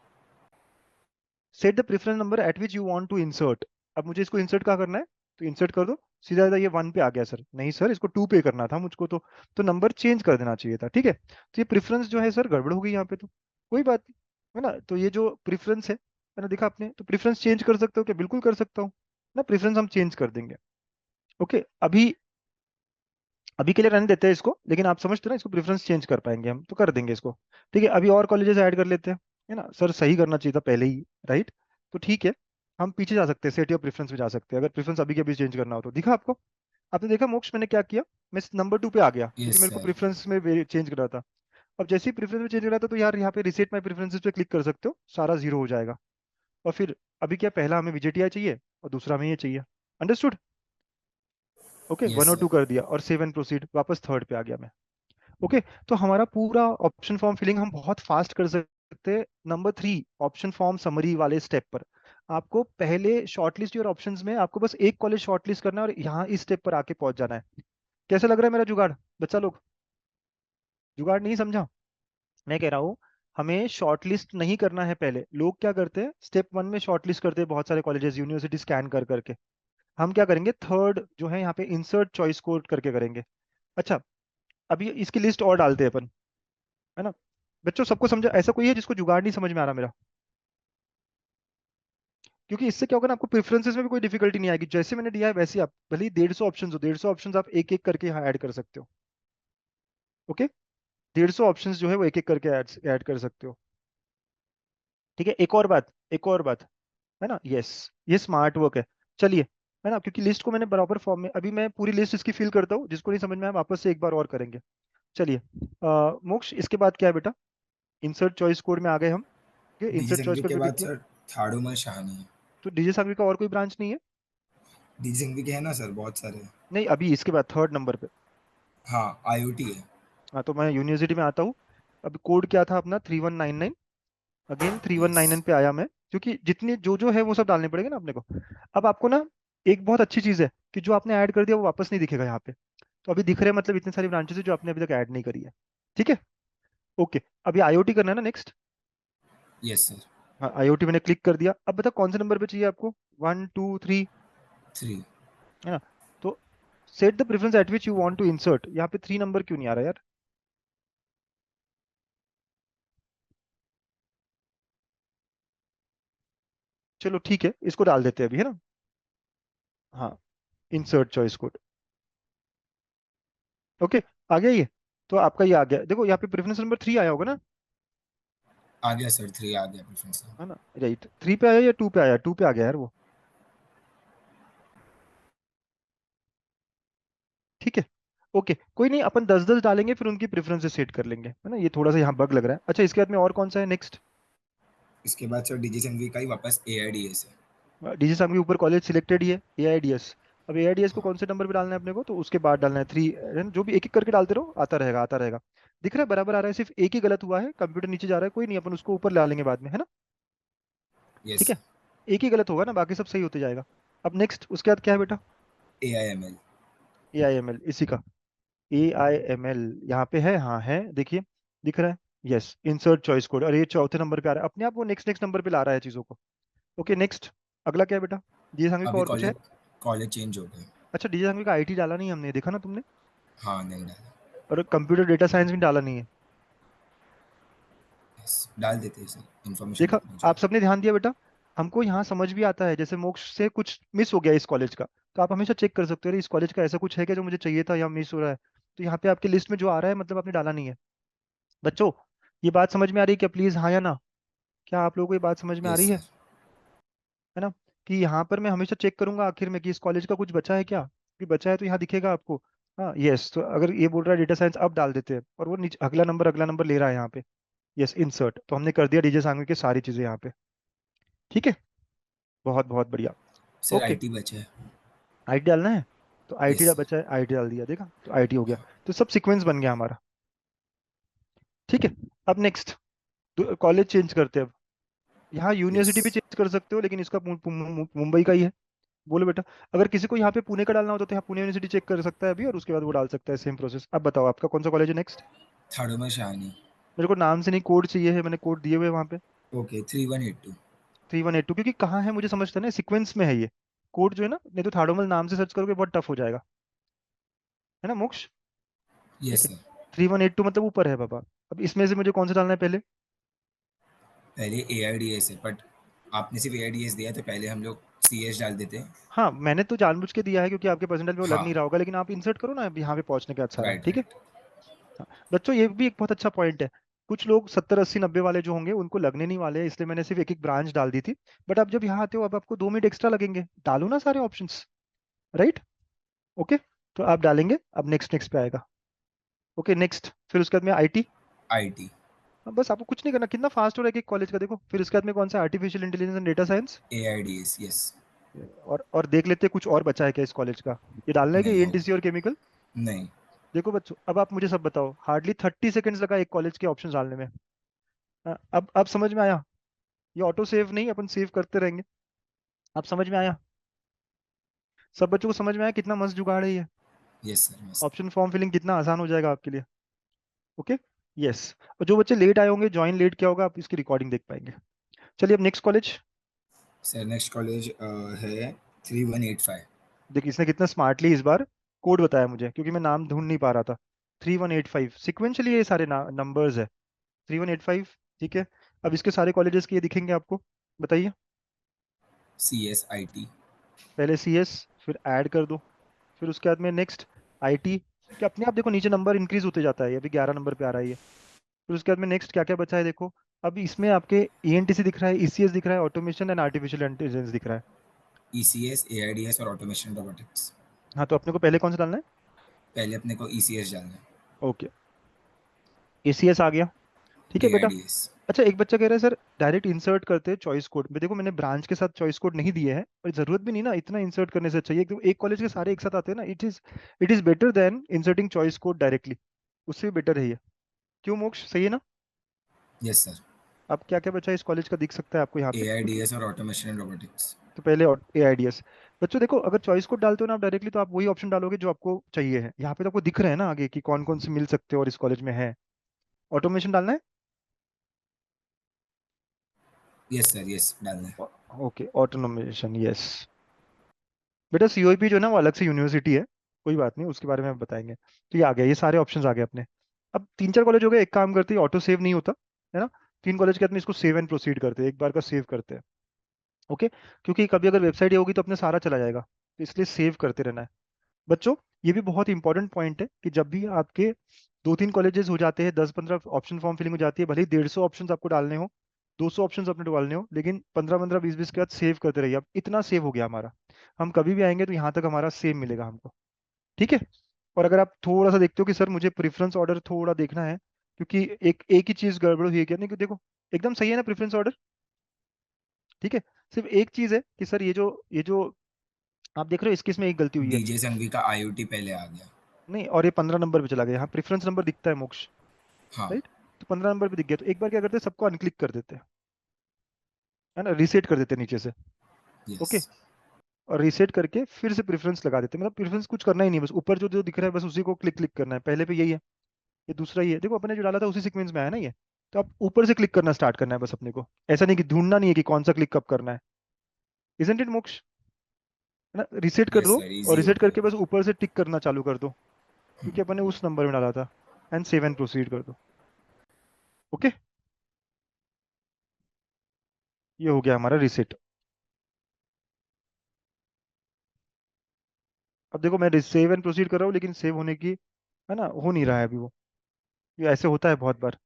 set the preference number at which you want to insert. अब मुझे इसको इंसर्ट कहाँ करना है, तो इंसर्ट कर दो। सीधा सीधा ये वन पे आ गया सर, नहीं सर इसको टू पे करना था मुझको, तो नंबर चेंज कर देना चाहिए था, ठीक है। तो ये प्रेफरेंस जो है सर गड़बड़ हो गई यहाँ पे, तो कोई बात नहीं, है ना। तो ये जो प्रेफरेंस है ना, देखा आपने, तो प्रेफरेंस चेंज कर सकते हो क्या, बिल्कुल कर सकता हूँ ना, प्रेफरेंस हम चेंज कर देंगे। ओके, अभी अभी के लिए रहने देते हैं इसको, लेकिन आप समझते हो ना, इसको प्रेफरेंस चेंज कर पाएंगे हम, तो कर देंगे इसको। ठीक है, अभी और कॉलेजेस ऐड कर लेते हैं, है ना सर, सही करना चाहिए था पहले ही, राइट। तो ठीक है, हम पीछे जा सकते हैं, सेट या प्रेफरेंस में जा सकते हैं, अगर प्रेफरेंस अभी के अभी चेंज करना हो तो। दिखा आपको, आपने देखा मोक्ष मैंने क्या किया, मैं नंबर टू पे आ गया क्योंकि यस मेरे को सर। प्रेफरेंस में चेंज करना था। अब जैसे ही प्रेफरेंस में चेंज करना था, तो यार यहाँ पे रिसेट माई प्रेफरेंसेस पे क्लिक कर सकते हो, सारा जीरो हो जाएगा। और फिर अभी क्या, पहला हमें विजेटिया चाहिए और दूसरा हमें ये चाहिए। अंडरस्टूड। ओके, वन यस और सर। टू कर दिया और सेवन प्रोसीड, वापस थर्ड पे आ गया मैं। ओके, तो हमारा पूरा ऑप्शन फॉर्म फिलिंग हम बहुत फास्ट कर सकते हैं number three, option form summary वाले स्टेप पर। आपको पहले शॉर्टलिस्ट योर ऑप्शंस में आपको बस एक कॉलेज शॉर्टलिस्ट करना है और यहाँ इस स्टेप पर आके पहुंच जाना है। कैसा लग रहा है मेरा जुगाड़, बच्चा लोग, जुगाड़ नहीं समझा। मैं कह रहा हूँ, हमें शॉर्टलिस्ट नहीं करना है पहले। लोग क्या करते हैं, स्टेप वन में शॉर्टलिस्ट करते हैं बहुत सारे कॉलेजेस यूनिवर्सिटी स्कैन कर करके। हम क्या करेंगे, थर्ड जो है यहाँ पे इंसर्ट चॉइस कोड करके करेंगे। अच्छा, अभी इसकी लिस्ट और डालते हैं अपन, है ना। बच्चों सबको समझा, ऐसा कोई है जिसको जुगाड़ नहीं समझ में आ रहा मेरा, क्योंकि इससे क्या होगा ना, आपको प्रेफरेंसेस में भी कोई डिफिकल्टी नहीं आएगी, जैसे मैंने दिया है वैसे ही आप, भले ही 150 ऑप्शन हो, 150 ऑप्शन आप एक एक करके यहाँ ऐड कर सकते हो। ओके, 150 ऑप्शन जो है वो एक एक करके ऐड ऐड कर सकते हो। ठीक है, एक और बात, एक और बात, है ना, यस, ये स्मार्ट वर्क है। चलिए, है ना, क्योंकि लिस्ट को मैंने बराबर फॉर्म में, अभी मैं पूरी लिस्ट इसकी फिल करता हूँ, जिसको नहीं समझ में आया वापस से एक बार और करेंगे। चलिए, मोक्ष इसके बाद क्या है बेटा, इंसर्ट चॉइस कोड में आ गए हम। DG insert choice Sanghvi code के पे क्लिक बाद किया, सर थाड़ूमल शाहनी है। तो डीजे सांघवी का और कोई ब्रांच नहीं है। डीजी संघवी के हैं ना सर, बहुत सारे। नहीं, अभी इसके बाद थर्ड नंबर पे। हाँ, आईओटी है। हाँ, तो मैं यूनिवर्सिटी में आता हूँ। अभी कोड क्या था अपना, 3199। Again three one yes. Nine nine पे आया मैं, क्योंकि जितने जो जो है वो सब डालने पड़ेंगे ना अपने को। अब आपको ना एक बहुत अच्छी चीज़ है कि जो आपने ऐड कर दिया वो वापस नहीं दिखेगा यहाँ पे। तो अभी दिख रहे हैं, मतलब इतने सारी ब्रांचेस है जो आपने अभी तक ऐड नहीं करी है। ठीक है, ओके। अभी आईओटी करना है ना नेक्स्ट। Yes sir. हाँ, आईओटी मैंने क्लिक कर दिया, अब बता कौन से नंबर पे चाहिए आपको, वन टू थ्री, थ्री। है ना। तो set the preference at which you want to insert, यहाँ पे थ्री नंबर क्यों नहीं आ रहा यार। चलो ठीक है, इसको डाल देते हैं अभी, है ना। हाँ, इंसर्ट चॉइस कोड। ओके, आ गया ये। तो आपका ये आ गया, देखो यहाँ पे प्रेफरेंस नंबर थ्री आया होगा ना, आ गया सर, थ्री आ गया प्रेफरेंस। है ना, राइट। थ्री पे आया या टू पे आया, टू पे आ गया यार वो। ठीक है, ओके, कोई नहीं, अपन दस दस डालेंगे फिर उनकी प्रेफरेंसेस सेट कर लेंगे, है ना। ये थोड़ा सा यहाँ बग लग रहा है। अच्छा, इसके बाद में और कौन सा है नेक्स्ट। इसके बाद सर डीजी संघवी का ही वापस एआईडीएस है। डीजी सांग के ऊपर कॉलेज सिलेक्टेड ही है, एआईडीएस। अब एआईडीएस को हाँ। कौन से नंबर पे डालना है अपने को, तो उसके बाद डालना है थ्री। जो भी एक एक करके डालते रहो, आता रहेगा आता रहेगा। दिख रहा है बराबर आ रहा है, सिर्फ एक ही गलत हुआ है, कंप्यूटर नीचे जा रहा है, कोई नहीं, अपन उसको ऊपर ला लेंगे बाद में, है ना। यस ठीक है, सर। एक ही गलत होगा ना, बाकी सब सही होते जाएगा। अब नेक्स्ट उसके बाद क्या है बेटा, AIML. A I M L, इसी का ए आई एम एल यहाँ पे है, हाँ है, देखिए, दिख रहा है। यस, इंसर्ट चॉइस कोड, और ये चौथे नंबर पे आ रहा है अपने आप, वो नेक्स्ट नेक्स्ट नंबर पे ला रहा है चीज़ों को। ओके, नेक्स्ट, अगला क्या है बेटा, डीजे सांघवी का अभी और कुछ है। कॉलेज कॉलेज चेंज हो गए। अच्छा, डीजे सांघवी का आईटी डाला नहीं हमने, देखा ना तुमने। हाँ, नहीं डाला। और कंप्यूटर डेटा साइंस भी डाला नहीं है। यस, डाल देते हैं सर, इन्फॉर्मेशन देखा, रखनी आप चाहिए। सबने ध्यान दिया बेटा। हमको यहाँ समझ भी आता है, जैसे मोक्ष से कुछ मिस हो गया इस कॉलेज का, तो आप हमेशा चेक कर सकते हो, अरे इस कॉलेज का ऐसा कुछ है क्या जो मुझे चाहिए था या मिस हो रहा है। तो यहाँ पे आपकी लिस्ट में जो आ रहा है, मतलब आपने डाला नहीं है। बच्चों, ये बात समझ में आ रही है क्या, प्लीज हाँ या ना। क्या आप लोगों को ये बात समझ में आ यस रही सर। है ना, कि यहाँ पर मैं हमेशा चेक करूंगा आखिर में कि इस कॉलेज का कुछ बचा है क्या, कि बचा है तो यहाँ दिखेगा आपको। हाँ यस, तो अगर ये बोल रहा है डेटा साइंस, अब डाल देते हैं, और वो नीचे अगला नंबर ले रहा है यहाँ पे। यस, इंसर्ट, तो हमने कर दिया डीजे सांगवी की सारी चीजें यहाँ पे। ठीक है, बहुत बहुत बढ़िया। सर ओके, आईटी बचा है। आईटी डालना है, तो आईटी यस का सर। बचा है, आईटी डाल दिया, देखा, तो आईटी हो गया। तो सब सीक्वेंस बन गया हमारा। ठीक है, अब नेक्स्ट कॉलेज चेंज करते हैं अब। यहाँ यस। यूनिवर्सिटी भी चेंज कर सकते हो, लेकिन इसका मुंबई का ही है। बोलो बेटा। अगर किसी को यहाँ पे पुणे का डालना होता तो यहाँ पुणे यूनिवर्सिटी चेक कर सकता है अभी, और उसके बाद वो डाल सकता है, सेम प्रोसेस। अब बताओ आपका कौन सा कॉलेज है नेक्स्ट। थाड़ो में शाहनी। मेरे को नाम से नहीं, कोड चाहिए है, मैंने कोड दिए हुए हैं वहाँ पे। ओके, 3182। 3182, क्योंकि कहाँ है मुझे समझता है ना, सीक्वेंस में है ये कोड जो है ना, नहीं तो थाडोमल नाम से सर्च करोगे बहुत टफ हो जाएगा, है ना मोक्ष। यस ठीक है। सर। 3182 मतलब ऊपर है बाबा। अब इसमें से मुझे कौन सा डालना है पहले। पहले ए आई डी एस है, बट आपने सिर्फ ए आई डी एस दिया, तो पहले हम लोग सी एच डाल देते हैं। हाँ मैंने तो जानबूझ के दिया है क्योंकि आपके परसेंटाइल में वो लग नहीं हाँ। रहा होगा, लेकिन आप इंसर्ट करो ना अब यहाँ पे पहुंचने के बाद सारा, राइट ठीक है। राइट। हाँ। बच्चों ये भी एक बहुत अच्छा पॉइंट है। कुछ लोग 70 80 90 वाले जो होंगे उनको लगने नहीं वाले हैं, इसलिए मैंने सिर्फ एक एक ब्रांच डाल दी थी। बट अब जब यहाँ आते हो, अब आपको 2 मिनट एक्स्ट्रा लगेंगे, डालो ना सारे ऑप्शंस। राइट। ओके। तो आप डालेंगे, अब नेक्स्ट नेक्स्ट पे आएगा। ओके नेक्स्ट, फिर उसके बाद में आईटी। I T. बस आपको कुछ नहीं करना, कितना फास्ट हो रहा है कि कॉलेज का देखो। फिर उसके बाद में कौन सा, artificial intelligence and data science. A I D S. Yes. और देख लेते हैं कुछ और बचा है क्या इस कॉलेज का। ये डालना है कि नहीं हो। ईएनटीसी और केमिकल। नहीं। देखो बच्चों, अब आप मुझे सब बताओ, हार्डली 30 सेकेंड्स लगा एक कॉलेज के ऑप्शन डालने में। हाँ, अब समझ में आया। ये ऑटो सेव नहीं, अपन सेव करते रहेंगे। अब समझ में आया। सब बच्चों को समझ में आया कितना मस्त जुगाड़ है ये। यस सर, मस्त। ऑप्शन फॉर्म फिलिंग कितना आसान हो जाएगा आपके लिए। ओके। यस। और जो बच्चे लेट आए होंगे, ज्वाइन लेट किया होगा, आप इसकी रिकॉर्डिंग देख पाएंगे। चलिए अब next college. Sir next college है 3185। देखिए इसने कितना स्मार्टली इस बार कोड बताया मुझे, क्योंकि मैं नाम ढूंढ नहीं पा रहा था। 3185 सिक्वेंशली ये सारे नंबर्स है। 3185। ठीक है। अब इसके सारे कॉलेजेस के ये दिखेंगे आपको। बताइए। C S I T. पहले सीएस, फिर ऐड कर दो। फिर उसके बाद में नेक्स्ट आईटी। कि अपने आप देखो नीचे नंबर इंक्रीज होते जाता है, ये अभी 11 नंबर पे आ रहा है ये। फिर उसके बाद में नेक्स्ट क्या क्या बचा है देखो। अब इसमें आपके ईएनटीसी दिख रहा है, ईसीएस दिख रहा है, ऑटोमेशन एंड आर्टिफिशियल इंटेलिजेंस दिख रहा है। E C S, A I D S और ऑटोमेशन रोबोटिक्स। हाँ तो अपने को पहले कौन सा डालना है। पहले अपने को ई सी एस डालना है। ओके। एसीएस आ गया। ठीक है ए आई बेटा। D S. अच्छा एक बच्चा कह रहा है सर डायरेक्ट इंसर्ट करते हैं चॉइस कोड में। देखो मैंने ब्रांच के साथ चॉइस कोड नहीं दिए हैं, और जरूरत भी नहीं ना इतना इंसर्ट करने से चाहिए, क्योंकि एक कॉलेज के सारे एक साथ आते हैं ना। It is better than inserting choice code directly. उससे भी बेटर है ये। क्यों मोक्ष, सही है ना। Yes sir. अब क्या क्या बचा है इस कॉलेज का दिख सकता है आपको यहाँ पे, ए आई डी क्योंकि एस और ऑटोमेशन एंड रोबोटिक्स। तो पहले एआईडीएस। बच्चों देखो, अगर चॉइस कोड डालते हो ना आप डायरेक्टली, तो आप वही ऑप्शन डालोगे जो आपको चाहिए है। यहाँ पे तो आपको दिख रहे हैं ना आगे कि कौन कौन से मिल सकते हो और इस कॉलेज में है। ऑटोमेशन डालना है। यस सर, यस डालना है। Okay automation yes. बेटा सीओईपी जो है ना वो अलग से यूनिवर्सिटी है, कोई बात नहीं, उसके बारे में हम बताएंगे। तो ये आ गया, ये सारे ऑप्शंस आ गए अपने। अब 3 4 कॉलेज हो गए, एक काम करते हैं, ऑटो सेव नहीं होता है ना। 3 कॉलेज के बाद में इसको सेव एंड प्रोसीड करते हैं, एक बार का सेव करते हैं। ओके। क्योंकि कभी अगर वेबसाइट ये होगी तो अपने सारा चला जाएगा, तो इसलिए सेव करते रहना है। बच्चों ये भी बहुत इंपॉर्टेंट पॉइंट है कि जब भी आपके 2 3 कॉलेजेस हो जाते हैं, 10 15 ऑप्शन फॉर्म फिलिंग हो जाती है, भले ही 150 ऑप्शन आपको डालने हो, 200 ऑप्शन अपने डालने हो, लेकिन 15 15 20 20 के बाद सेव करते रहिए। अब इतना सेव हो गया हमारा, हम कभी भी आएंगे तो यहाँ तक हमारा सेव मिलेगा हमको। ठीक है। और अगर आप थोड़ा सा देखते हो कि सर मुझे प्रेफरेंस ऑर्डर थोड़ा देखना है, क्योंकि एक एक ही चीज गड़बड़ हुई है क्या, नहीं कि देखो एकदम सही है ना प्रेफरेंस ऑर्डर। ठीक है। सिर्फ एक चीज है कि सर ये जो आप देख रहे हो इसकी, इसमें एक गलती हुई है। डीजे संघवी का आई ओ टी पहले आ गया। नहीं, और ये 15 नंबर पे चला गया, यहाँ प्रेफरेंस नंबर दिखता है मोक्ष। हाँ। राइट। तो 15 नंबर पे दिख गया, तो एक बार क्या करते हैं, सबको अनक्लिक कर देते हैं, है ना, रीसेट कर देते हैं नीचे से। यस। ओके। और रीसेट करके फिर से प्रेफरेंस लगा देते हैं, मतलब प्रेफरेंस कुछ करना ही नहीं, बस ऊपर जो जो दिख रहा है बस उसी को क्लिक क्लिक करना है। पहले पे यही है, ये दूसरा ही है, देखो अपने जो डाला था उसी सीक्वेंस में आया ना ये। तो आप ऊपर से क्लिक करना स्टार्ट करना है बस अपने को, ऐसा नहीं कि ढूंढना नहीं है कि कौन सा क्लिक कब करना है। इजंट इट मोक्ष, है ना। रीसेट कर यस दो, सर, और इजी हो रीसेट गया। करके बस ऊपर से टिक करना चालू कर दो, क्योंकि अपने उस नंबर में डाला था। एंड सेव एंड प्रोसीड कर दो। ओके। ये हो गया हमारा रीसेट। अब देखो मैं सेव एंड प्रोसीड कर रहा हूँ, लेकिन सेव होने की, है ना, हो नहीं रहा है अभी वो। ये ऐसे होता है बहुत बार,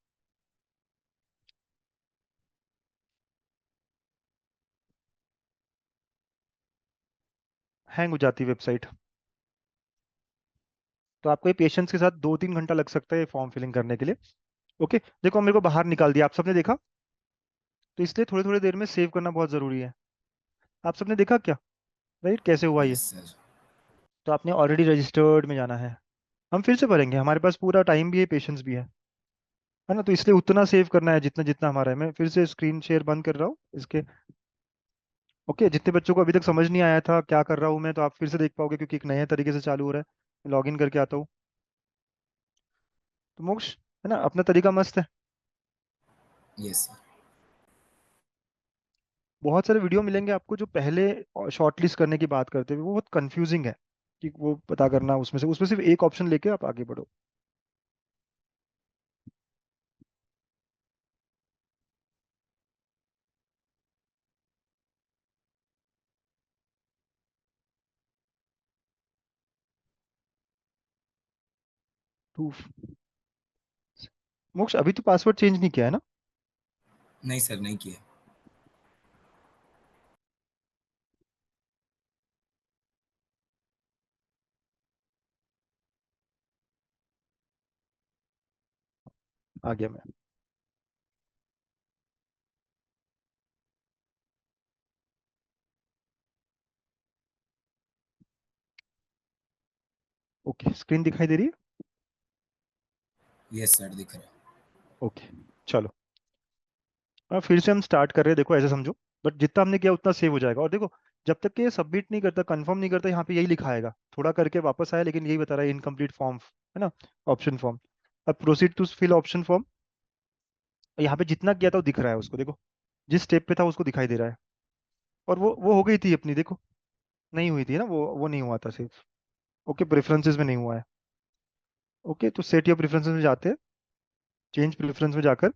हैंग हो जाती है वेबसाइट। तो आपको ये पेशेंस के साथ 2 3 घंटा लग सकता है फॉर्म फिलिंग करने के लिए। ओके। देखो मेरे को बाहर निकाल दिया, आप सबने देखा। तो इसलिए थोड़ी थोड़ी देर में सेव करना बहुत ज़रूरी है। आप सबने देखा क्या, राइट, कैसे हुआ ये। Yes sir. तो आपने ऑलरेडी रजिस्टर्ड में जाना है। हम फिर से भरेंगे, हमारे पास पूरा टाइम भी है, पेशेंस भी है। है ना, तो इसलिए उतना सेव करना है जितना जितना हमारा है। मैं फिर से स्क्रीन शेयर बंद कर रहा हूँ इसके। ओके, जितने बच्चों को अभी तक समझ नहीं आया था क्या कर रहा हूँ मैं, तो आप फिर से देख पाओगे क्योंकि एक नए तरीके से चालू हो रहा है। लॉग इन करके आता हूँ। तो मोक्ष, है ना, अपना तरीका मस्त है। Yes sir. बहुत सारे वीडियो मिलेंगे आपको जो पहले शॉर्टलिस्ट करने की बात करते हुए वो बहुत कंफ्यूजिंग है कि वो पता करना, उसमें सिर्फ एक ऑप्शन लेके आप आगे बढ़ो। तो मोक्ष, अभी तो पासवर्ड चेंज नहीं किया है ना? नहीं सर, नहीं किया। आ गया मैं। ओके, स्क्रीन दिखाई दे रही है? यस सर, दिख रहा है। ओके, चलो। अब फिर से हम स्टार्ट कर रहे हैं, देखो ऐसे समझो। बट जितना हमने किया उतना सेव हो जाएगा। और देखो, जब तक कि ये सबमिट नहीं करता, कंफर्म नहीं करता, यहाँ पे यही लिखा आएगा। थोड़ा करके वापस आया लेकिन यही बता रहा है इनकम्प्लीट फॉर्म, है ना, ऑप्शन फॉर्म। अब proceed to fill option form. यहाँ पे जितना किया था वो दिख रहा है उसको, देखो। जिस स्टेप पे था उसको दिखाई दे रहा है। और वो हो गई थी अपनी, देखो। नहीं हुई थी ना, वो नहीं हुआ था सिर्फ। ओके, प्रेफरेंसेस में नहीं हुआ है। ओके, तो सेट या प्रेफरेंसेस में जाते हैं। चेंज प्रेफरेंस में जाकर,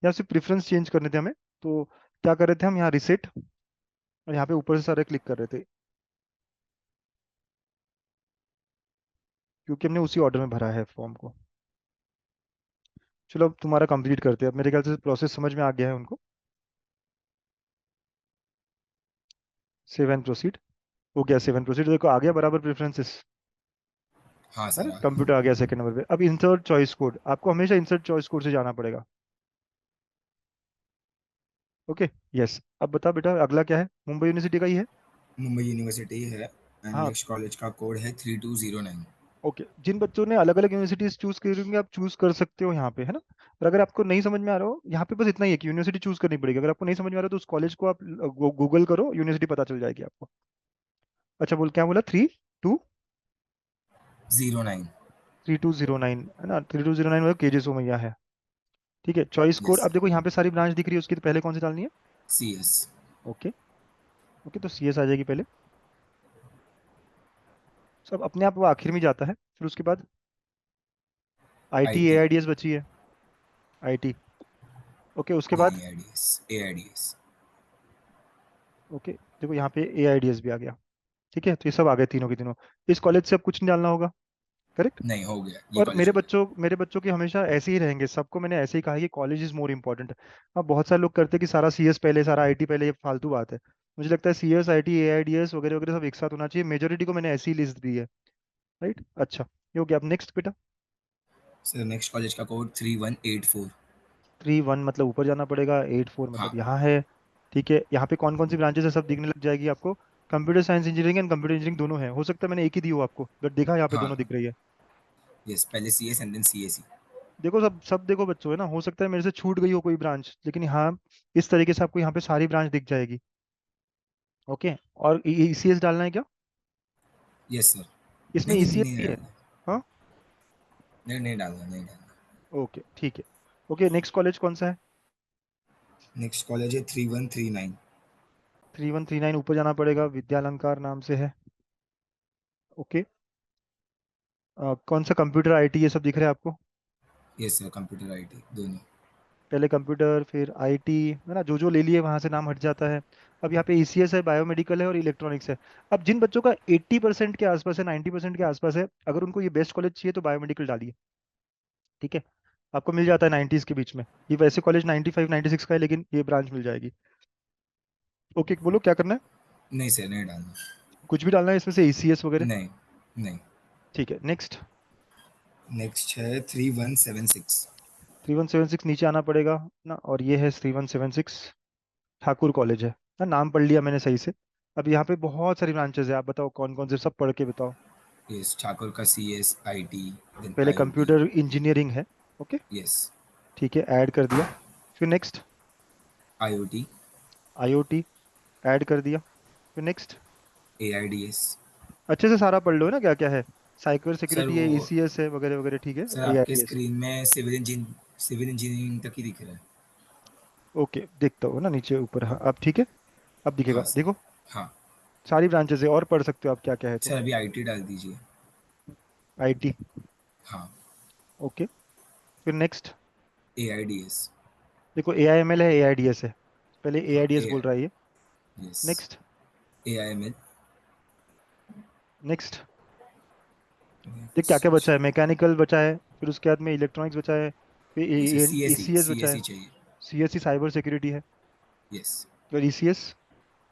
या सिर्फ प्रेफरेंस चेंज करने थे हमें, तो क्या कर रहे थे हम, यहाँ रिसेट, और यहाँ पे ऊपर से सारे क्लिक कर रहे थे क्योंकि हमने उसी ऑर्डर में भरा है फॉर्म को। चलो अब तुम्हारा कंप्लीट करते हैं। अब मेरे ख्याल से प्रोसेस समझ में आ गया है उनको। Save and proceed. हो गया सेव एंड प्रोसीड, देखो आ गया बराबर प्रेफरेंसेस। हाँ है सर, ना, आ कंप्यूटर गया। आ गया सेकंड नंबर पे। अब इंसर्ट चॉइस कोड, आपको हमेशा इंसर्ट चॉइस कोड से जाना पड़ेगा। ओके। यस, अब बता बेटा अगला क्या है, मुंबई यूनिवर्सिटी का ही है। मुंबई यूनिवर्सिटी है। एंड हाँ। नेक्स्ट कॉलेज का कोड है 3209। ओके, जिन बच्चों ने अलग अलग यूनिवर्सिटीज चूज करी होंगी आप चूज कर सकते हो यहाँ पे, है ना। और अगर आपको नहीं समझ में आ रहा हो, यहाँ पे बस इतना ही है कि यूनिवर्सिटी चूज करनी पड़ेगी। अगर आपको नहीं समझ में आ रहा तो उस कॉलेज को आप गूगल करो, यूनिवर्सिटी पता चल जाएगी आपको। अच्छा, बोल क्या बोला, 09। 3209, है ना, 3209 मतलब केजे सोमैया है। ठीक है, चॉइस कोड। यस। अब देखो यहाँ पे सारी ब्रांच दिख रही है उसकी, तो पहले कौन सी डालनी है? C S. ओके। ओके, तो सीएस आ जाएगी पहले। सब अपने आप वो आखिर में जाता है, फिर उसके बाद आई आईटी टी। एआईडीएस बची है। आईटी। ओके, उसके बाद। नहीं, आई D S, A I D S. Okay, देखो यहाँ पे एआईडीएस भी आ गया। ठीक है, तो ये सब आ गए तीनों के तीनों। इस कॉलेज से अब कुछ नहीं डालना होगा। करेक्ट। नहीं, हो गया, ये और कॉलेज हो गया। मेरे बच्चों के हमेशा ऐसे ही रहेंगे, सबको मैंने ऐसे ही कहा है कि कॉलेज इज मोर इंपॉर्टेंट। अब बहुत सारे लोग करते हैं कि सारा सीएस पहले सारा आईटी पहले, ये फालतू बात है। मुझे लगता है सीएस आईटी एआईडीएस वगैरह वगैरह सब एक साथ होना चाहिए। मेजोरिटी को मैंने ऐसी ही लिस्ट दी है। राइट, अच्छा। ये हो गया, अब नेक्स्ट बेटा। सर नेक्स्ट कॉलेज का कोड 3184। 31 मतलब ऊपर जाना पड़ेगा, 84 मतलब हाँ। यहाँ है। ठीक है, यहाँ पे कौन कौन सी ब्रांचेस है सब दिखने लग जाएगी आपको। Computer science engineering and computer engineering दोनों है, हो सकता है मैंने एक ही दी हो आपको, बट देखा यहाँ पे हाँ। दोनों दिख रही है। यस, पहले C S and then C S C. देखो सब सब देखो बच्चों, है ना, हो सकता है मेरे से छूट गई हो कोई ब्रांच, लेकिन हाँ, इस तरीके से आपको यहाँ पे सारी ब्रांच दिख जाएगी। ओके, और ईसीएस डालना है क्या? Yes sir. इसमें नहीं नहीं नहीं, ईसीएस नहीं भी है। डालना। हाँ। नहीं, नहीं डालना, नहीं डालना। ओके, ठीक है। ओके, नेक्स्ट कॉलेज कौन सा है? नेक्स्ट कॉलेज है 3139। 3139 ऊपर जाना पड़ेगा, विद्यालंकार नाम से है। ओके। कौन सा कंप्यूटर आईटी ये सब दिख रहा है आपको? Yes sir, computer I T दोनों। पहले कंप्यूटर फिर आईटी, है ना, जो जो ले लिए वहां से नाम हट जाता है। अब यहाँ पे ईसीएस है, बायोमेडिकल है और इलेक्ट्रॉनिक्स है। अब जिन बच्चों का 80% के आसपास है, 90% के आसपास है, अगर उनको ये बेस्ट कॉलेज चाहिए तो बायोमेडिकल डालिए। ठीक है, आपको मिल जाता है 90s के बीच में। ये वैसे कॉलेज 95 96 का है, लेकिन ये ब्रांच मिल जाएगी। ओके, बोलो क्या करना है। नहीं सर, नहीं डालना। कुछ भी डालना है इसमें से, ईसीएस वगैरह? नहीं। नहीं। ठीक है, नेक्स्ट। नेक्स्ट है 3176। 3176 नीचे आना पड़ेगा ना, और ये है 3176, ठाकुर कॉलेज है ना, नाम पढ़ लिया मैंने सही से। अब यहाँ पे बहुत सारी ब्रांचेस है, आप बताओ कौन कौन से, सब पढ़ के बताओ। यस, ठाकुर का C S I T, then पहले I O T. Computer engineering है। ओके। यस। ठीक है, ऐड कर दिया। फिर नेक्स्ट। IoT, आईओटी, ऐड कर दिया। फिर नेक्स्ट। AIDS। अच्छे से सारा पढ़ लो है ना, क्या क्या है। साइबर सर सिक्योरिटी है, वो ईसीएस है, वगैरह वगैरह, ठीक है, सर आपके एआईडीएस। स्क्रीन में सिविल इंजीनियरिंग तक ही दिख रहा है। ओके, देखता हूँ ना नीचे ऊपर, हाँ अब ठीक है। अब हाँ दिखेगा, सर। देखो। हाँ सारी ब्रांचेस है, और पढ़ सकते हो आप क्या क्या है तो। सर, अभी IT डाल दीजिए। आईटी। हाँ। ओके, फिर नेक्स्ट। AIDS। देखो एआईएमएल है, एआईडीएस है। पहले हाँ एआईडीएस ए बोल रहा है ये। यस। नेक्स्ट। AIML। नेक्स्ट। देख क्या क्या बचा है, मैकेनिकल बचा है, फिर उसके बाद में इलेक्ट्रॉनिक्स बचा है, नहीं सर, फिर सी एस सी ईसीएस सी बचा एस है। सी चाहिए। सीएससी साइबर सिक्योरिटी है। यस। फिर ईसीएस।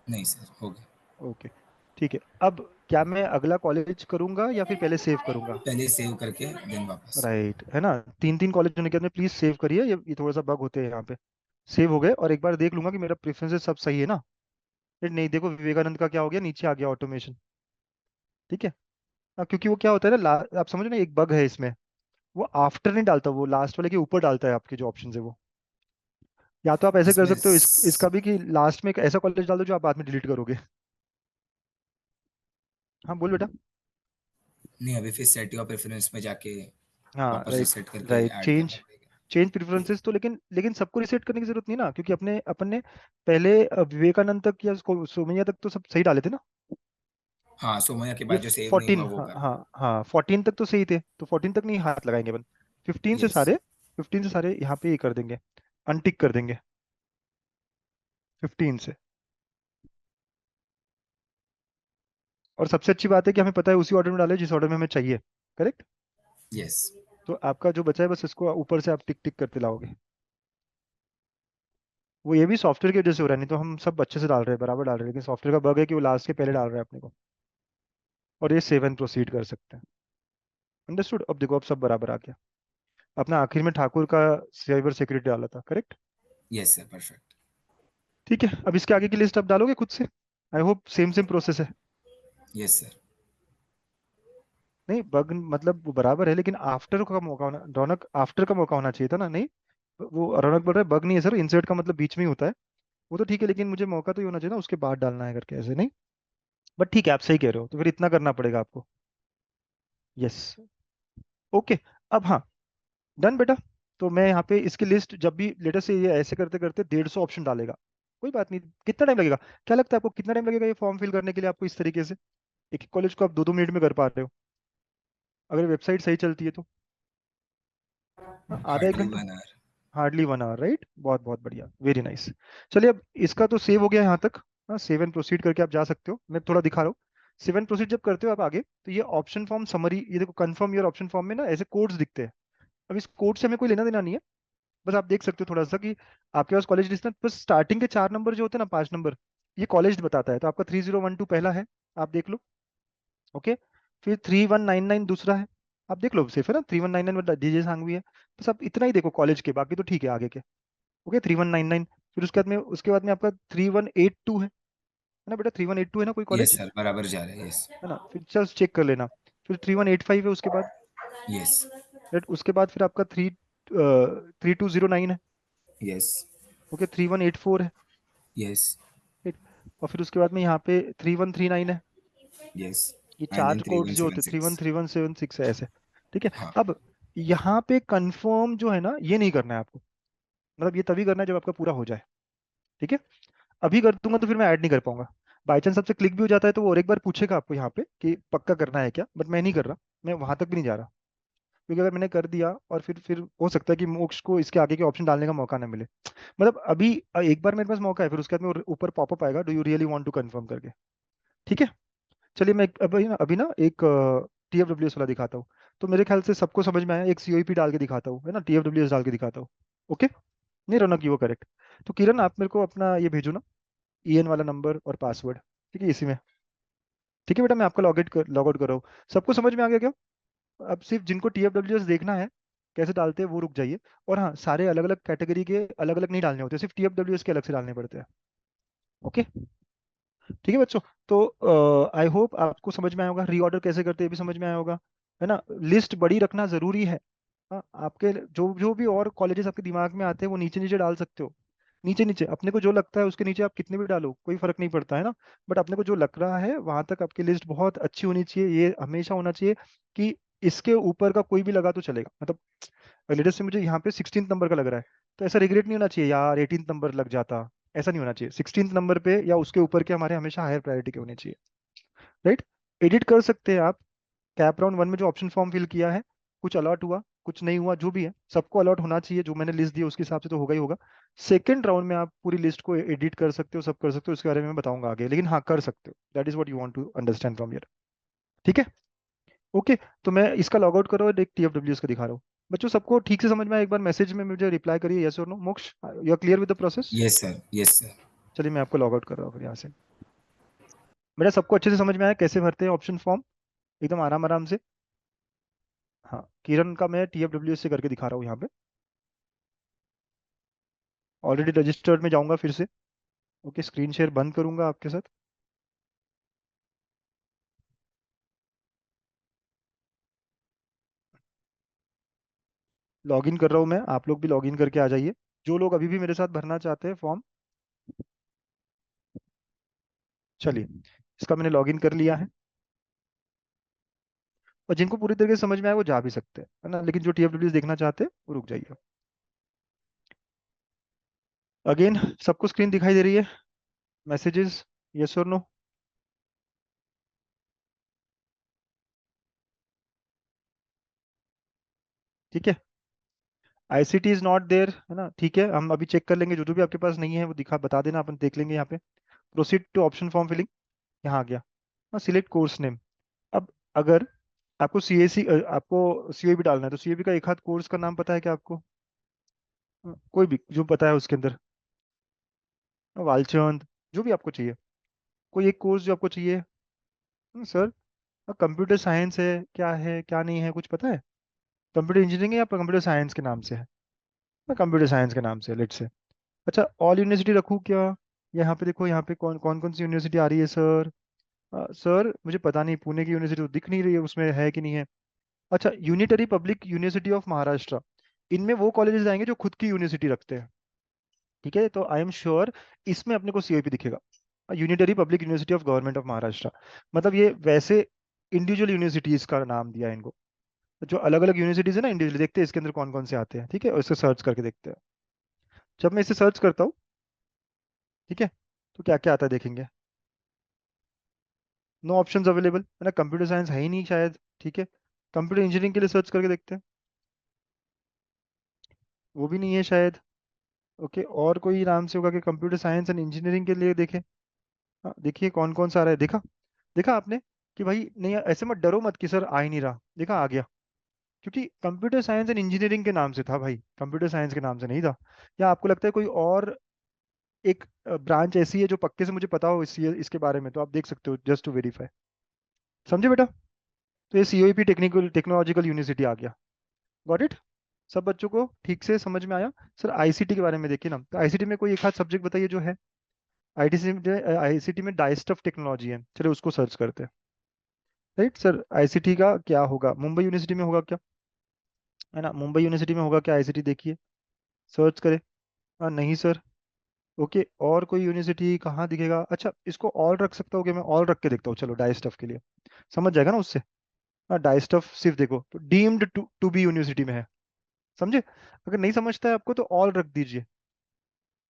नहीं सर, हो गया। ओके, ठीक है। अब क्या मैं अगला कॉलेज करूंगा या फिर पहले सेव करूंगा? पहले सेव करके देन वापस। राइट, है ना। तीन तीन कॉलेज होने के बाद में प्लीज सेव करिए, ये थोड़ा सा बग होते हैं यहाँ पे। सेव हो गए, और एक बार देख लूंगा कि मेरा प्रेफरेंसेस सब सही है ना। फिर नहीं, देखो विवेकानंद का क्या हो गया, नीचे आ गया ऑटोमेशन। ठीक है। क्योंकि वो क्या होता है ना, आप समझो ना, एक बग है इसमें। वो आफ्टर नहीं डालता, वो लास्ट वाले के ऊपर डालता है आपके जो ऑप्शन है वो। या तो आप ऐसे कर इसमें सकते हो इसका भी, कि लास्ट में एक ऐसा कॉलेज डाल दो जो आप बाद में डिलीट करोगे। हाँ बोल बेटा। नहीं, अभी फिर सेट योर प्रेफरेंस में जाके हाँ वापस राइट। रीसेट करके राइट, ऐड करना चेंज। पड़ेगा। चेंज प्रेफरेंसेस तो, लेकिन लेकिन सबको रिसेट करने की जरूरत नहीं ना, क्योंकि अपने अपन ने पहले विवेकानंद तक या सोमैया तक तो सब सही डाले थे ना। हाँ, सोमया के ये बाद जो सेव नहीं हुआ 14, वो हाँ करना। हाँ हाँ, 14 तक तो सही थे, तो 14 तक नहीं हाथ लगाएंगे अपन। 15 से यस। सारे, 15 से सारे यहाँ पे ये कर देंगे, अनटिक कर देंगे 15 से। और सबसे अच्छी बात है कि हमें पता है उसी ऑर्डर में डाले जिस ऑर्डर में हमें चाहिए। करेक्ट। यस। तो आपका जो बचा है बस इसको ऊपर से आप टिक टिक करते लाओगे। वो ये भी सॉफ्टवेयर की वजह से हो रहा है, नहीं तो हम सब अच्छे से डाल रहे हैं, बराबर डाल रहे हैं, लेकिन सॉफ्टवेयर का बग है कि वो लास्ट के पहले डाल रहा है अपने को। और ये सेव एंड प्रोसीड कर सकते हैं। अंडरस्टूड। अब देखो, अब सब बराबर आ गया। अपना आखिर में ठाकुर का साइबर सिक्योरिटी डाला था, करेक्ट। Yes sir, perfect. ठीक है, अब इसके आगे की लिस्ट आप डालोगे खुद से। I hope same same process है। Yes sir. नहीं, बग मतलब वो बराबर है, लेकिन आफ्टर का मौका होना, रौनक आफ्टर का मौका होना चाहिए था ना, नहीं। वो रौनक बोल रहा है बग नहीं है सर, इंसर्ट का मतलब बीच में ही होता है। वो तो ठीक है, लेकिन मुझे मौका तो ये होना चाहिए ना, उसके बाद डालना है करके, ऐसे नहीं। बट ठीक है, आप सही कह रहे हो, तो फिर इतना करना पड़ेगा आपको। यस। ओके। अब हाँ, डन बेटा। तो मैं यहाँ पे इसकी लिस्ट, जब भी लेटर से ये ऐसे करते करते 150 ऑप्शन डालेगा। कोई बात नहीं, कितना टाइम लगेगा? क्या लगता है आपको, कितना टाइम लगेगा ये फॉर्म फिल करने के लिए आपको, इस तरीके से? एक एक कॉलेज को आप 2-2 मिनट में कर पा रहे हो, अगर वेबसाइट सही चलती है तो। हाँ, आधा एक हार्डली घंटा 1 आवर। Hardly 1 our, right. बहुत बहुत बढ़िया, वेरी नाइस। चलिए, अब इसका तो सेव हो गया यहाँ तक। हाँ, सेव एंड प्रोसीड करके आप जा सकते हो, मैं थोड़ा दिखा रहा हूँ। सेव एंड प्रोसीड जब करते हो आप आगे, तो ये ऑप्शन फॉर्म समरी, ये देखो कंफर्म योर ऑप्शन फॉर्म में ना ऐसे कोड्स दिखते हैं। अब इस कोड से हमें कोई लेना देना नहीं है। बस आप देख सकते हो थोड़ा सा कि आपके पास कॉलेज लिस्ट में बस स्टार्टिंग के 4 नंबर जो होते हैं ना, 5 नंबर, ये कॉलेज बताता है। तो आपका 3012 पहला है, आप देख लो। ओके। फिर 3199 दूसरा है, आप देख लो, सिर्फ है ना 3199 डीजे सांगवी है। बस आप इतना ही देखो कॉलेज के, बाकी तो ठीक है आगे के। ओके, 3199। फिर उसके बाद में आपका 3182 है ना बेटा, 3182 है ना कोई यस कॉलेज? सर, बराबर जा रहा है। यस। है ना, फिर जस्ट चेक कर लेना। फिर 3185 है उसके बाद। यस। राइट, उसके बाद फिर आपका 3209 है। यस। ओके, 3184 है। यस। ठीक। और फिर उसके बाद में यहाँ पे 3139 है। यस। ये एंड चार देन थ्री कोड्स वन जो सेवन होते हैं, three one six three one seven six है ऐसे। ठीक है। हाँ। अब यहाँ पे कंफर्म जो है ना, ये नहीं करना है आपको। मतलब ये तभी करना है जब आपका पूरा हो जाए। ठीक है। अभी कर दूंगा तो फिर मैं ऐड नहीं कर पाऊंगा। बाई चांस आपसे क्लिक भी हो जाता है तो वो और एक बार पूछेगा आपको यहाँ पे कि पक्का करना है क्या, बट मैं नहीं कर रहा। मैं वहां तक भी नहीं जा रहा, क्योंकि अगर मैंने कर दिया और फिर हो सकता है कि मोक्ष को इसके आगे के ऑप्शन डालने का मौका ना मिले। मतलब अभी एक बार मेरे पास मौका है, फिर उसके बाद में ऊपर पॉपअप आएगा, do you really want to confirm करके। ठीक है। चलिए, मैं अभी ना एक टीएफडब्ल्यूएस वाला दिखाता हूँ। तो मेरे ख्याल से सबको समझ में आया, एक सीओईपी डाल के दिखाता हूँ, है ना, टीएफडब्ल्यूएस डाल के दिखाता हूँ। ओके। नहीं रौनक, ये वो करेक्ट। तो किरण, आप मेरे को अपना ये भेजो ना, ईएन वाला नंबर और पासवर्ड। ठीक है, इसी में। ठीक है बेटा, मैं आपका लॉग आउट कर रहा हूँ। सबको समझ में आ गया क्या? अब सिर्फ जिनको टीएफडब्ल्यूएस देखना है कैसे डालते हैं वो रुक जाइए। और हाँ, सारे अलग अलग कैटेगरी के अलग अलग नहीं डालने होते, सिर्फ टीएफडब्ल्यूएस के अलग से डालने पड़ते हैं। ओके। ठीक है बच्चों। तो आई होप आपको समझ में आया होगा, रीऑर्डर कैसे करते हैं ये भी समझ में आया होगा। है ना, लिस्ट बड़ी रखना जरूरी है। हाँ, आपके जो जो भी और कॉलेजेस आपके दिमाग में आते हैं वो नीचे नीचे डाल सकते हो। नीचे नीचे अपने को जो लगता है उसके नीचे आप कितने भी डालो, कोई फर्क नहीं पड़ता है ना। बट अपने को जो लग रहा है वहां तक आपकी लिस्ट बहुत अच्छी होनी चाहिए, ये हमेशा होना चाहिए कि इसके ऊपर का कोई भी लगा तो चलेगा। मतलब लेटेस्ट से मुझे यहाँ पे 16th नंबर का लग रहा है, तो ऐसा रिग्रेट नहीं होना चाहिए यार 18th नंबर लग जाता। ऐसा नहीं होना चाहिए, 16th नंबर पे या उसके ऊपर के हमारे हमेशा हायर प्रायोरिटी के होने चाहिए। राइट। एडिट कर सकते हैं आप। कैप राउंड वन में जो ऑप्शन फॉर्म फिल किया है, कुछ अलॉट हुआ कुछ नहीं हुआ जो भी है, सबको अलॉट होना चाहिए, जो मैंने लिस्ट दी है उसके हिसाब से तो होगा ही होगा। सेकंड राउंड में आप पूरी लिस्ट को एडिट कर सकते हो, सब कर सकते हो, उसके बारे में मैं बताऊंगा आगे, लेकिन हाँ कर सकते हो। That is what you want to understand from here. ठीक है। ओके। तो मैं इसका लॉग आउट करो और एक TFWS का दिखा रहा हूँ। बच्चों सबको ठीक से समझ में आया? एक बार मैसेज में मुझे रिप्लाई करिए यस और no. Moksh, you are clear with the process? Yes sir, yes sir. चलिए मैं आपको लॉग आउट कर रहा हूँ फिर यहाँ से। मेरा सबको अच्छे से समझ में आया कैसे भरते हैं ऑप्शन फॉर्म? एकदम आराम आराम से। हाँ, किरण का मैं TFWS से करके दिखा रहा हूँ यहाँ पे। ऑलरेडी रजिस्टर्ड में जाऊंगा फिर से। ओके, स्क्रीन शेयर बंद करूंगा आपके साथ। लॉगिन कर रहा हूँ मैं, आप लोग भी लॉगिन करके आ जाइए, जो लोग अभी भी मेरे साथ भरना चाहते हैं फॉर्म। चलिए, इसका मैंने लॉगिन कर लिया है। और जिनको पूरी तरीके से समझ में आए वो जा भी सकते हैं, है ना, लेकिन जो TFWS देखना चाहते हैं वो रुक जाइए। अगेन सबको स्क्रीन दिखाई दे रही है? मैसेजेस, यस और नो? ठीक है। ICT इज नॉट देयर, है ना, ठीक है, हम अभी चेक कर लेंगे, जो जो भी आपके पास नहीं है वो दिखा बता देना, अपन देख लेंगे यहाँ पे। Proceed to option form filling, यहाँ आ गया। हाँ, सिलेक्ट कोर्स नेम। अब अगर आपको CAC आपको COEP डालना है, तो COEP का एक हाथ कोर्स का नाम पता है क्या आपको? कोई भी जो पता है उसके अंदर, वालचंद, जो भी आपको चाहिए, कोई एक कोर्स जो आपको चाहिए। सर, कंप्यूटर साइंस है, क्या है क्या नहीं है कुछ पता है? कंप्यूटर इंजीनियरिंग है या कंप्यूटर साइंस के नाम से है? कंप्यूटर साइंस के नाम से लेट से। अच्छा, ऑल यूनिवर्सिटी रखूँ क्या? यहाँ पे देखो, यहाँ पे कौन कौन कौन सी यूनिवर्सिटी आ रही है सर? सर मुझे पता नहीं, पुणे की यूनिवर्सिटी तो दिख नहीं रही है, उसमें है कि नहीं है? अच्छा, unitary public university of Maharashtra. इनमें वो कॉलेजेस आएंगे जो खुद की यूनिवर्सिटी रखते हैं। ठीक है, तो आई एम श्योर इसमें अपने को COEP दिखेगा, unitary public university of government of Maharashtra. मतलब ये वैसे इंडिविजुअल यूनिवर्सिटीज का नाम दिया है इनको। जो अलग अलग यूनिवर्सिटीज है ना, इंडिविजुअली देखते हैं इसके अंदर कौन कौन से आते हैं, ठीक है, और इससे सर्च करके देखते हैं। जब मैं इसे सर्च करता हूँ, ठीक है, तो क्या क्या आता है देखेंगे। नो ऑप्शंस अवेलेबल, है ना, कंप्यूटर साइंस है ही नहीं शायद। ठीक है, कंप्यूटर इंजीनियरिंग के लिए सर्च करके देखते हैं, वो भी नहीं है शायद। ओके, और कोई नाम से होगा कि कंप्यूटर साइंस एंड इंजीनियरिंग के लिए देखें। हाँ, देखिए कौन कौन सा आ रहा है, देखा? देखा आपने कि भाई नहीं, ऐसे मत डरो मत कि सर आ ही नहीं रहा, देखा आ गया। क्योंकि कंप्यूटर साइंस एंड इंजीनियरिंग के नाम से था भाई, कंप्यूटर साइंस के नाम से नहीं था। या आपको लगता है कोई और एक ब्रांच ऐसी है जो पक्के से मुझे पता हो इसके बारे में, तो आप देख सकते हो जस्ट टू वेरीफाई। समझे बेटा? तो ये COEP टेक्निकल टेक्नोलॉजिकल यूनिवर्सिटी आ गया। Got it? सब बच्चों को ठीक से समझ में आया? सर ICT के बारे में देखिए ना, तो ICT में कोई एक आध सब्जेक्ट बताइए जो है। ICT में डाइस्टफ टेक्नोलॉजी है, चलिए उसको सर्च करते हैं। राइट सर, ICT का क्या होगा, मुंबई यूनिवर्सिटी में होगा क्या? है ना, मुंबई यूनिवर्सिटी में होगा क्या ICT, देखिए, सर्च करें। हाँ नहीं सर। ओके, और कोई यूनिवर्सिटी कहाँ दिखेगा? अच्छा, इसको ऑल रख सकता हूँ कि मैं ऑल रख के देखता हूँ, चलो डाइस्टफ के लिए समझ जाएगा ना उससे। हाँ, डाइस्टफ सिर्फ देखो तो डीम्ड टू बी यूनिवर्सिटी में है, समझे? अगर नहीं समझता है आपको तो ऑल रख दीजिए।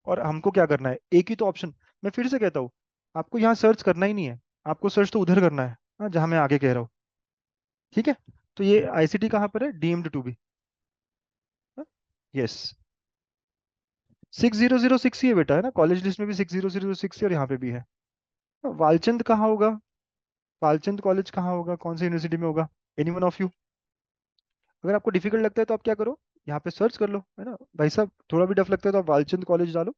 और हमको क्या करना है, एक ही तो ऑप्शन, मैं फिर से कहता हूँ, आपको यहाँ सर्च करना ही नहीं है, आपको सर्च तो उधर करना है, हाँ, जहाँ मैं आगे कह रहा हूँ। ठीक है, तो ये ICT कहाँ पर है, डीम्ड टू बी। यस, 6006 ही है बेटा, है ना, कॉलेज लिस्ट में भी 6006 है और यहाँ पे भी है। वालचंद कहाँ होगा? वालचंद कॉलेज कहाँ होगा, कौन सी यूनिवर्सिटी में होगा? Any one of you? अगर आपको डिफिकल्ट लगता है तो आप क्या करो, यहाँ पे सर्च कर लो, है ना भाई साहब, थोड़ा भी डफ लगता है तो आप वालचंद कॉलेज डालो,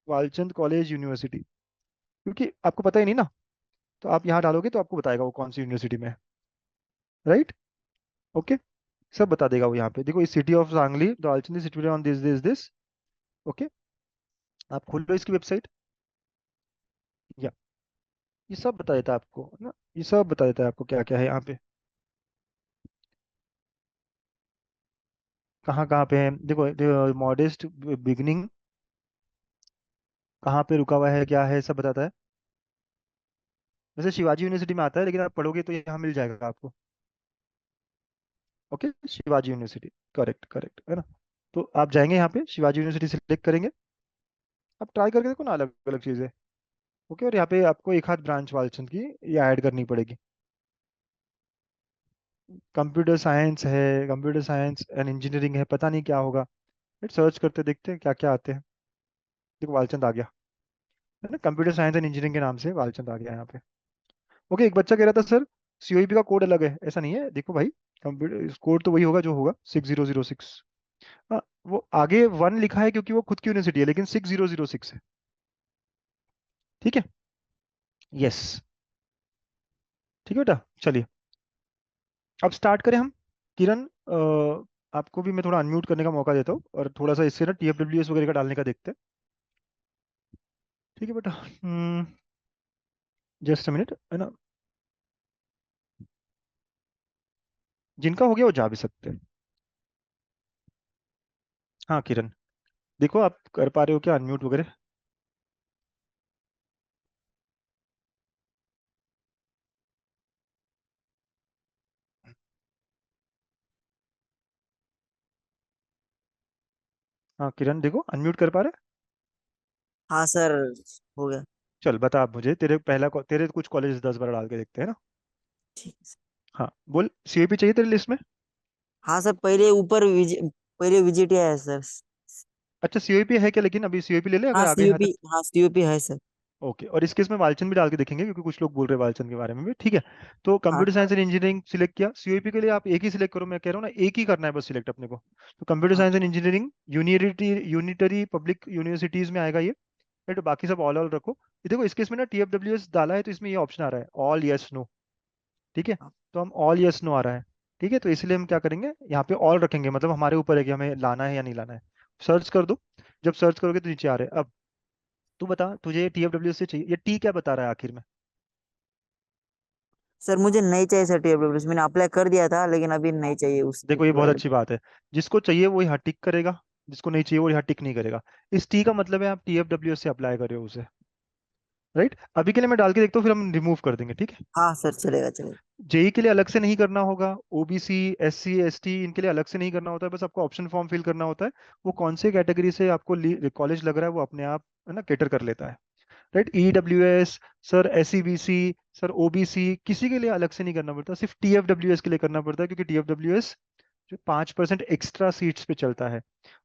वालचंद कॉलेज यूनिवर्सिटी, क्योंकि आपको पता ही नहीं ना, तो आप यहाँ डालोगे तो आपको बताएगा वो कौन सी यूनिवर्सिटी में है। राइट। ओके, सब बता देगा वो, यहाँ पे देखो, इस सिटी ऑफ सांगली दालचंदी situated on this this this. Okay, आप खोल लो इसकी वेबसाइट, या ये सब बता देता है आपको, है ना, ये सब बता देता है आपको क्या क्या है यहाँ पे। कहाँ कहाँ पे है देखो, मॉडेस्ट बिगनिंग कहाँ पे रुका हुआ है, क्या है, सब बताता है। वैसे शिवाजी यूनिवर्सिटी में आता है, लेकिन आप पढ़ोगे तो यहाँ मिल जाएगा आपको। Okay, Shivaji university, correct correct है ना। तो आप जाएंगे यहाँ पे, शिवाजी यूनिवर्सिटी सिलेक्ट करेंगे। आप ट्राई करके देखो ना, अलग अलग चीज़ें। ओके, और यहाँ पे आपको एक हाथ ब्रांच वालचंद की ये ऐड करनी पड़ेगी। कंप्यूटर साइंस है, कंप्यूटर साइंस एंड इंजीनियरिंग है, पता नहीं क्या होगा। सर्च करते देखते हैं क्या क्या आते हैं। देखो वालचंद आ गया, है ना, कंप्यूटर साइंस एंड इंजीनियरिंग के नाम से वालचंद आ गया यहाँ पे। ओके, एक बच्चा कह रहा था सर सीओईपी का कोड अलग है, ऐसा नहीं है, देखो भाई, कंप्यूटर कोड तो वही होगा जो होगा 6006। हाँ, वो आगे 1 लिखा है क्योंकि वो खुद की यूनिवर्सिटी है, लेकिन 6006 है। ठीक है। यस। ठीक है बेटा, चलिए अब स्टार्ट करें हम। किरण, आपको भी मैं थोड़ा अनम्यूट करने का मौका देता हूँ, और थोड़ा सा इससे ना टीएफडब्ल्यूएस वगैरह का डालने का देखते हैं। ठीक है बेटा। जस्ट अ मिनट, है ना। जिनका हो गया वो जा भी सकते हैं। हाँ किरण, देखो आप कर पा रहे हो क्या अनम्यूट वगैरह। हाँ किरण, देखो अनम्यूट कर पा रहे। हाँ सर, हो गया। चल बता आप मुझे, तेरे कुछ कॉलेज 10 बार डाल के देखते हैं ना। ठीक है सर। हाँ बोल, सीएपी चाहिए तेरी लिस्ट में। हाँ सर, पहले विजिट है सर। अच्छा सीओपी है क्या, लेकिन अभी सीओपी ले ले हाँ अगर आगे है तो। सीयूपी, हाँ सीयूपी है सर। ओके, और इस केस में वालचंद भी डाल के देखेंगे, क्योंकि कुछ लोग बोल रहे हैं वालचंद के बारे में भी। ठीक है, तो हाँ computer science and engineering select किया। सीओपी के लिए आप एक ही सिलेक्ट करो, मैं कह रहा हूँ ना, एक ही करना है बस सिलेक्ट अपने को। तो कंप्यूटर हाँ science and engineering unitary public universities में आएगा ये। तो बाकी सब ऑल ऑल रखो। ये देखो इस केस में ना टीएफडब्ल्यूएस डाला है, तो इसमें ये ऑप्शन आ रहा है ऑल यस नो। ठीक है, हाँ। तो हम ऑल यस नो आ रहा है। ठीक है, तो इसलिए हम क्या करेंगे, यहाँ पे ऑल रखेंगे, मतलब हमारे ऊपर है कि हमें लाना है या नहीं लाना है। सर्च कर दो। जब सर्च करोगे तो नीचे आ रहे हैं। अब तू बता, तुझे टीएफडब्ल्यू से चाहिए, ये टी क्या बता रहा है आखिर में। सर मुझे नहीं चाहिए सर टीएडब्ल्यूएस, मैंने अप्लाई कर दिया था लेकिन अभी नहीं चाहिए उसके देखो ये बहुत बारे में। अच्छी बात है। जिसको चाहिए वो यहाँ टिक करेगा, जिसको नहीं चाहिए वो यहाँ टिक नहीं करेगा। इस टी का मतलब है आप टीएफडब्ल्यू से अप्लाई कर रहे हो उसे। राइट, अभी के लिए मैं डाल के देखता हूँ, फिर हम रिमूव कर देंगे, ठीक है। हाँ सर, चलेगा चलेगा। जेई के लिए अलग से नहीं करना होगा, ओबीसी एससी एसटी इनके लिए अलग से नहीं करना होता है, बस आपको ऑप्शन फॉर्म फिल करना होता है। वो कौन से कैटेगरी से आपको कॉलेज लग रहा है वो अपने आप, है ना, कैटर कर लेता है। Right, EWS sir, SEBC sir, OBC किसी के लिए अलग से नहीं करना पड़ता, सिर्फ टीएफडब्ल्यूएस के लिए करना पड़ता है, क्योंकि टीएफडब्ल्यूएस जो 5% एक्स्ट्रा सीट्स पे चलता है।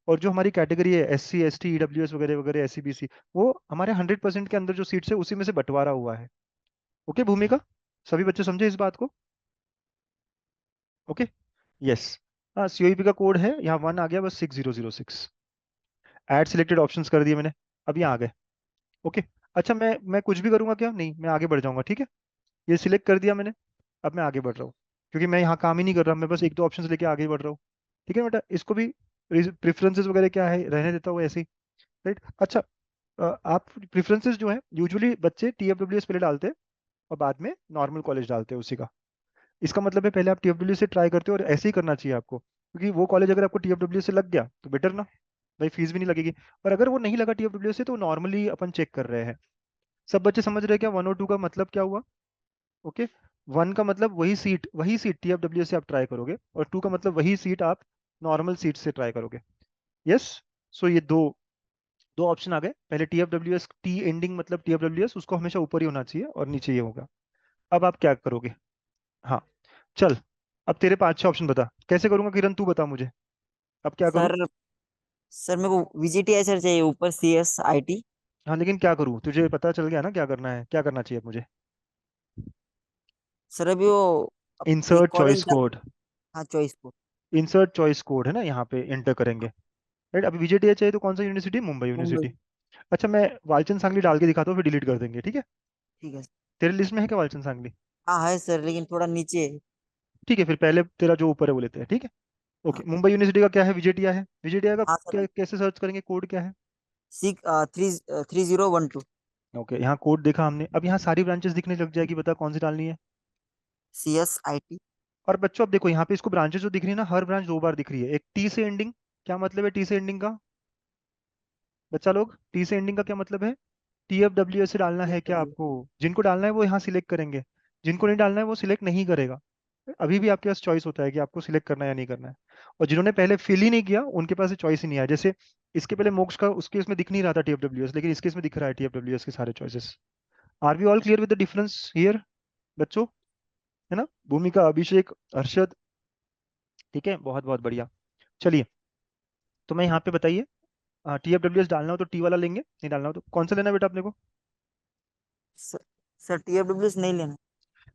और जो हमारी कैटेगरी है S C S T EWS वगैरह वगैरह एसईबीसी, वो हमारे 100% के अंदर जो सीट्स है उसी में से बंटवारा हुआ है। ओके भूमिका, सभी बच्चे समझे इस बात को। ओके। यस। हाँ सीओईपी का कोड है यहाँ 1 आ गया, बस 6006। ऐड सिलेक्टेड ऑप्शंस कर दिए मैंने, अब यहाँ आ गए। ओके। अच्छा मैं कुछ भी करूंगा क्या, नहीं मैं आगे बढ़ जाऊंगा, ठीक है। ये सिलेक्ट कर दिया मैंने, अब मैं आगे बढ़ रहा हूँ, क्योंकि मैं यहाँ काम ही नहीं कर रहा, मैं बस एक दो ऑप्शंस लेके आगे बढ़ रहा हूँ। ठीक है बेटा, इसको भी प्रेफरेंसेस वगैरह क्या है रहने देता हूँ ऐसे ही। राइट, अच्छा, आप प्रेफरेंसेस जो है यूजुअली बच्चे टीएफडब्ल्यूएस पहले डालते हैं और बाद में नॉर्मल कॉलेज डालते हैं उसी का। इसका मतलब है पहले आप टीएफडब्ल्यू से ट्राई करते हो, और ऐसे ही करना चाहिए आपको, क्योंकि वो कॉलेज अगर आपको टीएफडब्ल्यू से लग गया तो बेटर ना, भाई फीस भी नहीं लगेगी। और अगर वो नहीं लगा टीएफडब्ल्यू से तो नॉर्मली अपन चेक कर रहे हैं। सब बच्चे समझ रहे हैं क्या 1 और 2 का मतलब क्या हुआ। ओके, 1 का मतलब वही सीट टीएफडब्ल्यू से आप ट्राई करोगे, और 2 का मतलब वही सीट आप नॉर्मल सीट से ट्राई करोगे। यस। सो ये दो दो ऑप्शन आ गए। पहले टीएफडब्ल्यूएस, टी एंडिंग मतलब टीएफडब्ल्यूएस, उसको हमेशा ऊपर ही होना चाहिए और नीचे ये होगा। अब आप क्या करोगे। हाँ, चल, अब तेरे 5 6 ऑप्शन बता, कैसे करूंगा किरण तू बता मुझे, अब क्या करूं। सर सर मेरे को विजिट सर चाहिए, ऊपर CSIT। हाँ लेकिन क्या करूं, तुझे पता चल गया ना क्या करना है, क्या करना चाहिए अब मुझे। सर अभी वो एक इंसर्ट चॉइस कॉलेज। कोड। हाँ चॉइस को। इंसर्ट चॉइस कोड है ना, यहाँ पे एंटर करेंगे। राइट, अभी विजेटीआई चाहिए तो कौन सा यूनिवर्सिटी, मुंबई मुंबई। यूनिवर्सिटी। अच्छा मैं वालचंद सांगली डाल के दिखाता हूँ, फिर डिलीट कर देंगे, ठीक है। ठीक है। तेरे लिस्ट में है क्या वालचंद सांगली। हाँ है सर, लेकिन थोड़ा नीचे है। ठीक है, फिर पहले तेरा जो ऊपर है वो लेते हैं, ठीक है। हाँ। ओके, मुंबई यूनिवर्सिटी का क्या है, विजेटीआई है, विजेटीआई का हाँ सर। कैसे सर्च करेंगे, कोड क्या है। 3012। ओके, यहाँ कोड देखा हमने, अब यहाँ सारी ब्रांचेस दिखने लग जाएगी, बता कौन सी डालनी है। CSIT। और बच्चों अब देखो यहाँ पे इसको ब्रांचेस जो दिख रही है ना, हर ब्रांच 2 बार दिख रही है। एक टी से एंडिंग, क्या मतलब है टी से एंडिंग का? बच्चा लोग, टी से एंडिंग का क्या मतलब है? TFWS से डालना है क्या TFW। आपको? जिनको डालना है वो यहाँ सिलेक्ट करेंगे, जिनको नहीं डालना है वो सिलेक्ट नहीं करेगा। अभी भी आपके पास चॉइस होता है कि आपको सिलेक्ट करना है या नहीं करना है। और जिन्होंने पहले फिल ही नहीं किया उनके पास चॉइस ही नहीं आया। जैसे इसके पहले मोक्ष का उसके इसमें दिख नहीं रहा था TFWS, लेकिन इसके इसमें दिख रहा है TFWS के सारे choices. Are we all clear with the difference here बच्चों? है ना, भूमिका, अभिषेक, हर्षद? ठीक है, बहुत बहुत बढ़िया। चलिए, तो मैं यहाँ पे बताइए, TFWS डालना हो तो टी वाला लेंगे, नहीं डालना हो तो कौन सा लेना है बेटा अपने को? सर सर TFW नहीं लेना।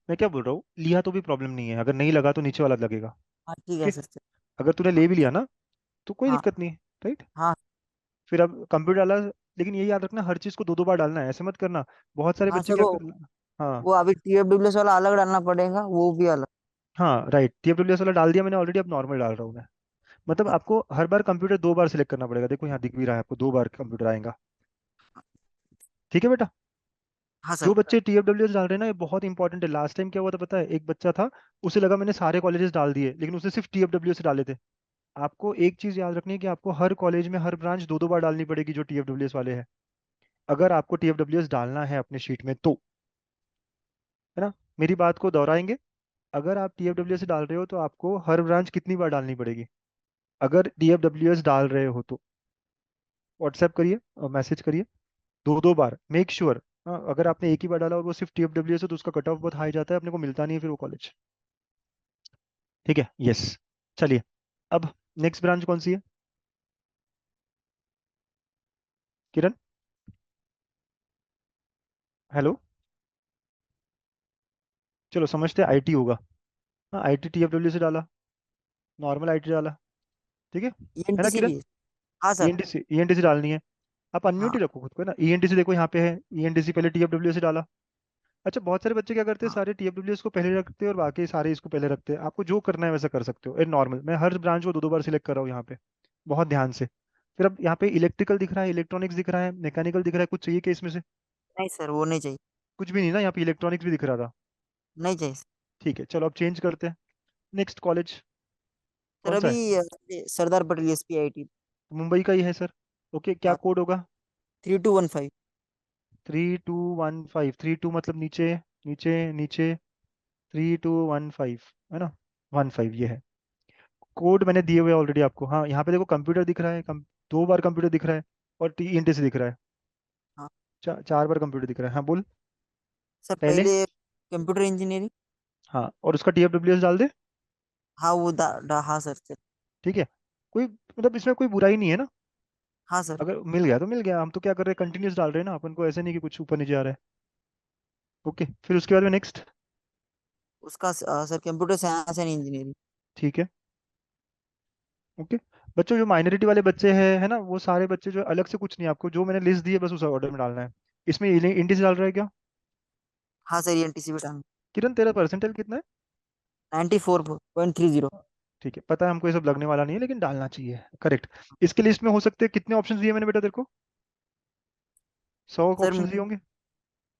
मैं क्या बोल रहा हूँ, लिया तो भी प्रॉब्लम नहीं है, अगर नहीं लगा तो नीचे वाला लगेगा। हाँ ठीक है ओके, सर। अगर तूने हाँ ले भी लिया ना तो कोई हाँ दिक्कत नहीं है, राइट? हाँ फिर अब कंप्यूटर डाला, लेकिन ये याद रखना हर चीज़ को 2 2 बार डालना है, ऐसे मत करना। बहुत सारे हाँ बच्चे सर। क्या कर, हाँ वो अभी TFW वाला अलग डालना पड़ेगा, वो भी अलग। हाँ राइट, TFWS वाला डाल दिया मैंने ऑलरेडी, अब नॉर्मल डाल रहा हूँ मैं। मतलब हाँ आपको हर बार कंप्यूटर 2 बार सिलेक्ट करना पड़ेगा, देखो यहाँ दिख भी रहा है आपको 2 बार कंप्यूटर आएगा। ठीक है बेटा? हाँ सर। जो बच्चे TFWS डाल रहे हैं ना, ये बहुत इंपॉर्टेंट है। लास्ट टाइम क्या हुआ था पता है, एक बच्चा था, उसे लगा मैंने सारे कॉलेजेस डाल दिए, लेकिन उसने सिर्फ TFWS डाले थे। आपको एक चीज याद रखनी है कि आपको हर कॉलेज में हर ब्रांच 2 2 बार डालनी पड़ेगी जो TFWS वाले हैं, अगर आपको TFWS डालना है अपने शीट में तो। है ना, मेरी बात को दोहराएंगे, अगर आप TFWS डाल रहे हो तो आपको हर ब्रांच कितनी बार डालनी पड़ेगी, अगर TFWS डाल रहे हो तो? व्हाट्सएप करिए और मैसेज करिए, 2 2 बार, मेक श्योर। अगर आपने एक ही बार डाला और वो सिर्फ TFWS है तो उसका कट ऑफ बहुत हाई जाता है, अपने को मिलता नहीं है फिर वो कॉलेज। ठीक है, यस। चलिए, अब नेक्स्ट ब्रांच कौन सी है किरण? हेलो, चलो समझते हैं IT होगा। हाँ, IT TFWS से डाला, नॉर्मल IT डाला, ठीक है ना ENTC किरण? भी है। हाँ सर। ENTC डालनी है। आप अनम्यूट हाँ ही रखो खुद को, है ना। ENTC देखो यहाँ पे है, ENTC पहले TFWS से डाला। अच्छा, बहुत सारे बच्चे क्या करते हैं, हाँ सारे TFWS को पहले रखते हैं और बाकी सारे इसको पहले रखते हैं। आपको जो करना है वैसा कर सकते हो, ए नॉर्मल। मैं हर ब्रांच को 2 2 बार सिलेक्ट कर रहा हूँ यहाँ पे, बहुत ध्यान से। फिर अब यहाँ पे इलेक्ट्रिकल दिख रहा है, इलेक्ट्रॉनिक्स दिख रहा है, मैकेनिकल दिख रहा है, कुछ चाहिए क्या इसमें से? नहीं सर, वो नहीं चाहिए। कुछ भी नहीं ना, यहाँ पे इलेक्ट्रॉनिक्स भी दिख रहा था। नहीं चाहिए सर। ठीक है, चलो अब चेंज करते हैं। नेक्स्ट कॉलेज सर कौन सा अभी है? सरदार पटेल SPIT। मुंबई का ही है सर। ओके, क्या हाँ कोड होगा? 3215। 3215, 32 मतलब नीचे, नीचे, नीचे, 3215, है ना, 15 ये है। कोड मैंने दिए हुए ऑलरेडी आपको। हाँ, यहाँ पे देखो कंप्यूटर दिख रहा है, 2 बार कंप्यूटर दिख रहा है, और TNT से दिख रहा है, हाँ 4 बार कंप्यूटर दिख रहा है। हाँ बोल। सर, पहले, पहले कंप्यूटर इंजीनियरिंग। हाँ, और उसका TFWS डाल दे। हाँ वो हाँ सर सर। ठीक है, कोई मतलब इसमें कोई बुराई नहीं है ना, हाँ सर। अगर मिल गया तो मिल गया। हम तो क्या कर रहे हैं, कंटिन्यूस डाल रहे हैं ना अपन को, ऐसे नहीं कि कुछ ऊपर नीचे आ रहा है। ओके, फिर उसके बाद में नेक्स्ट। उसका sir computer science and engineering. ठीक है, ओके। बच्चों जो माइनॉरिटी वाले बच्चे हैं, है ना, वो सारे बच्चे जो अलग से कुछ नहीं, आपको जो मैंने लिस्ट दी है बस उस ऑर्डर में डालना है। इसमें इंडिस डाल रहा है क्या? हाँ सर, ENTC भी डालना। किरण, तेरा परसेंटाइल कितना है? 94.30। ठीक है, पता है हमको ये सब लगने वाला नहीं है, लेकिन डालना चाहिए, करेक्ट। इसके लिस्ट में हो सकते हैं कितने ऑप्शन दिए मैंने बेटा तेरे को? 100 सर ऑप्शन दिए होंगे।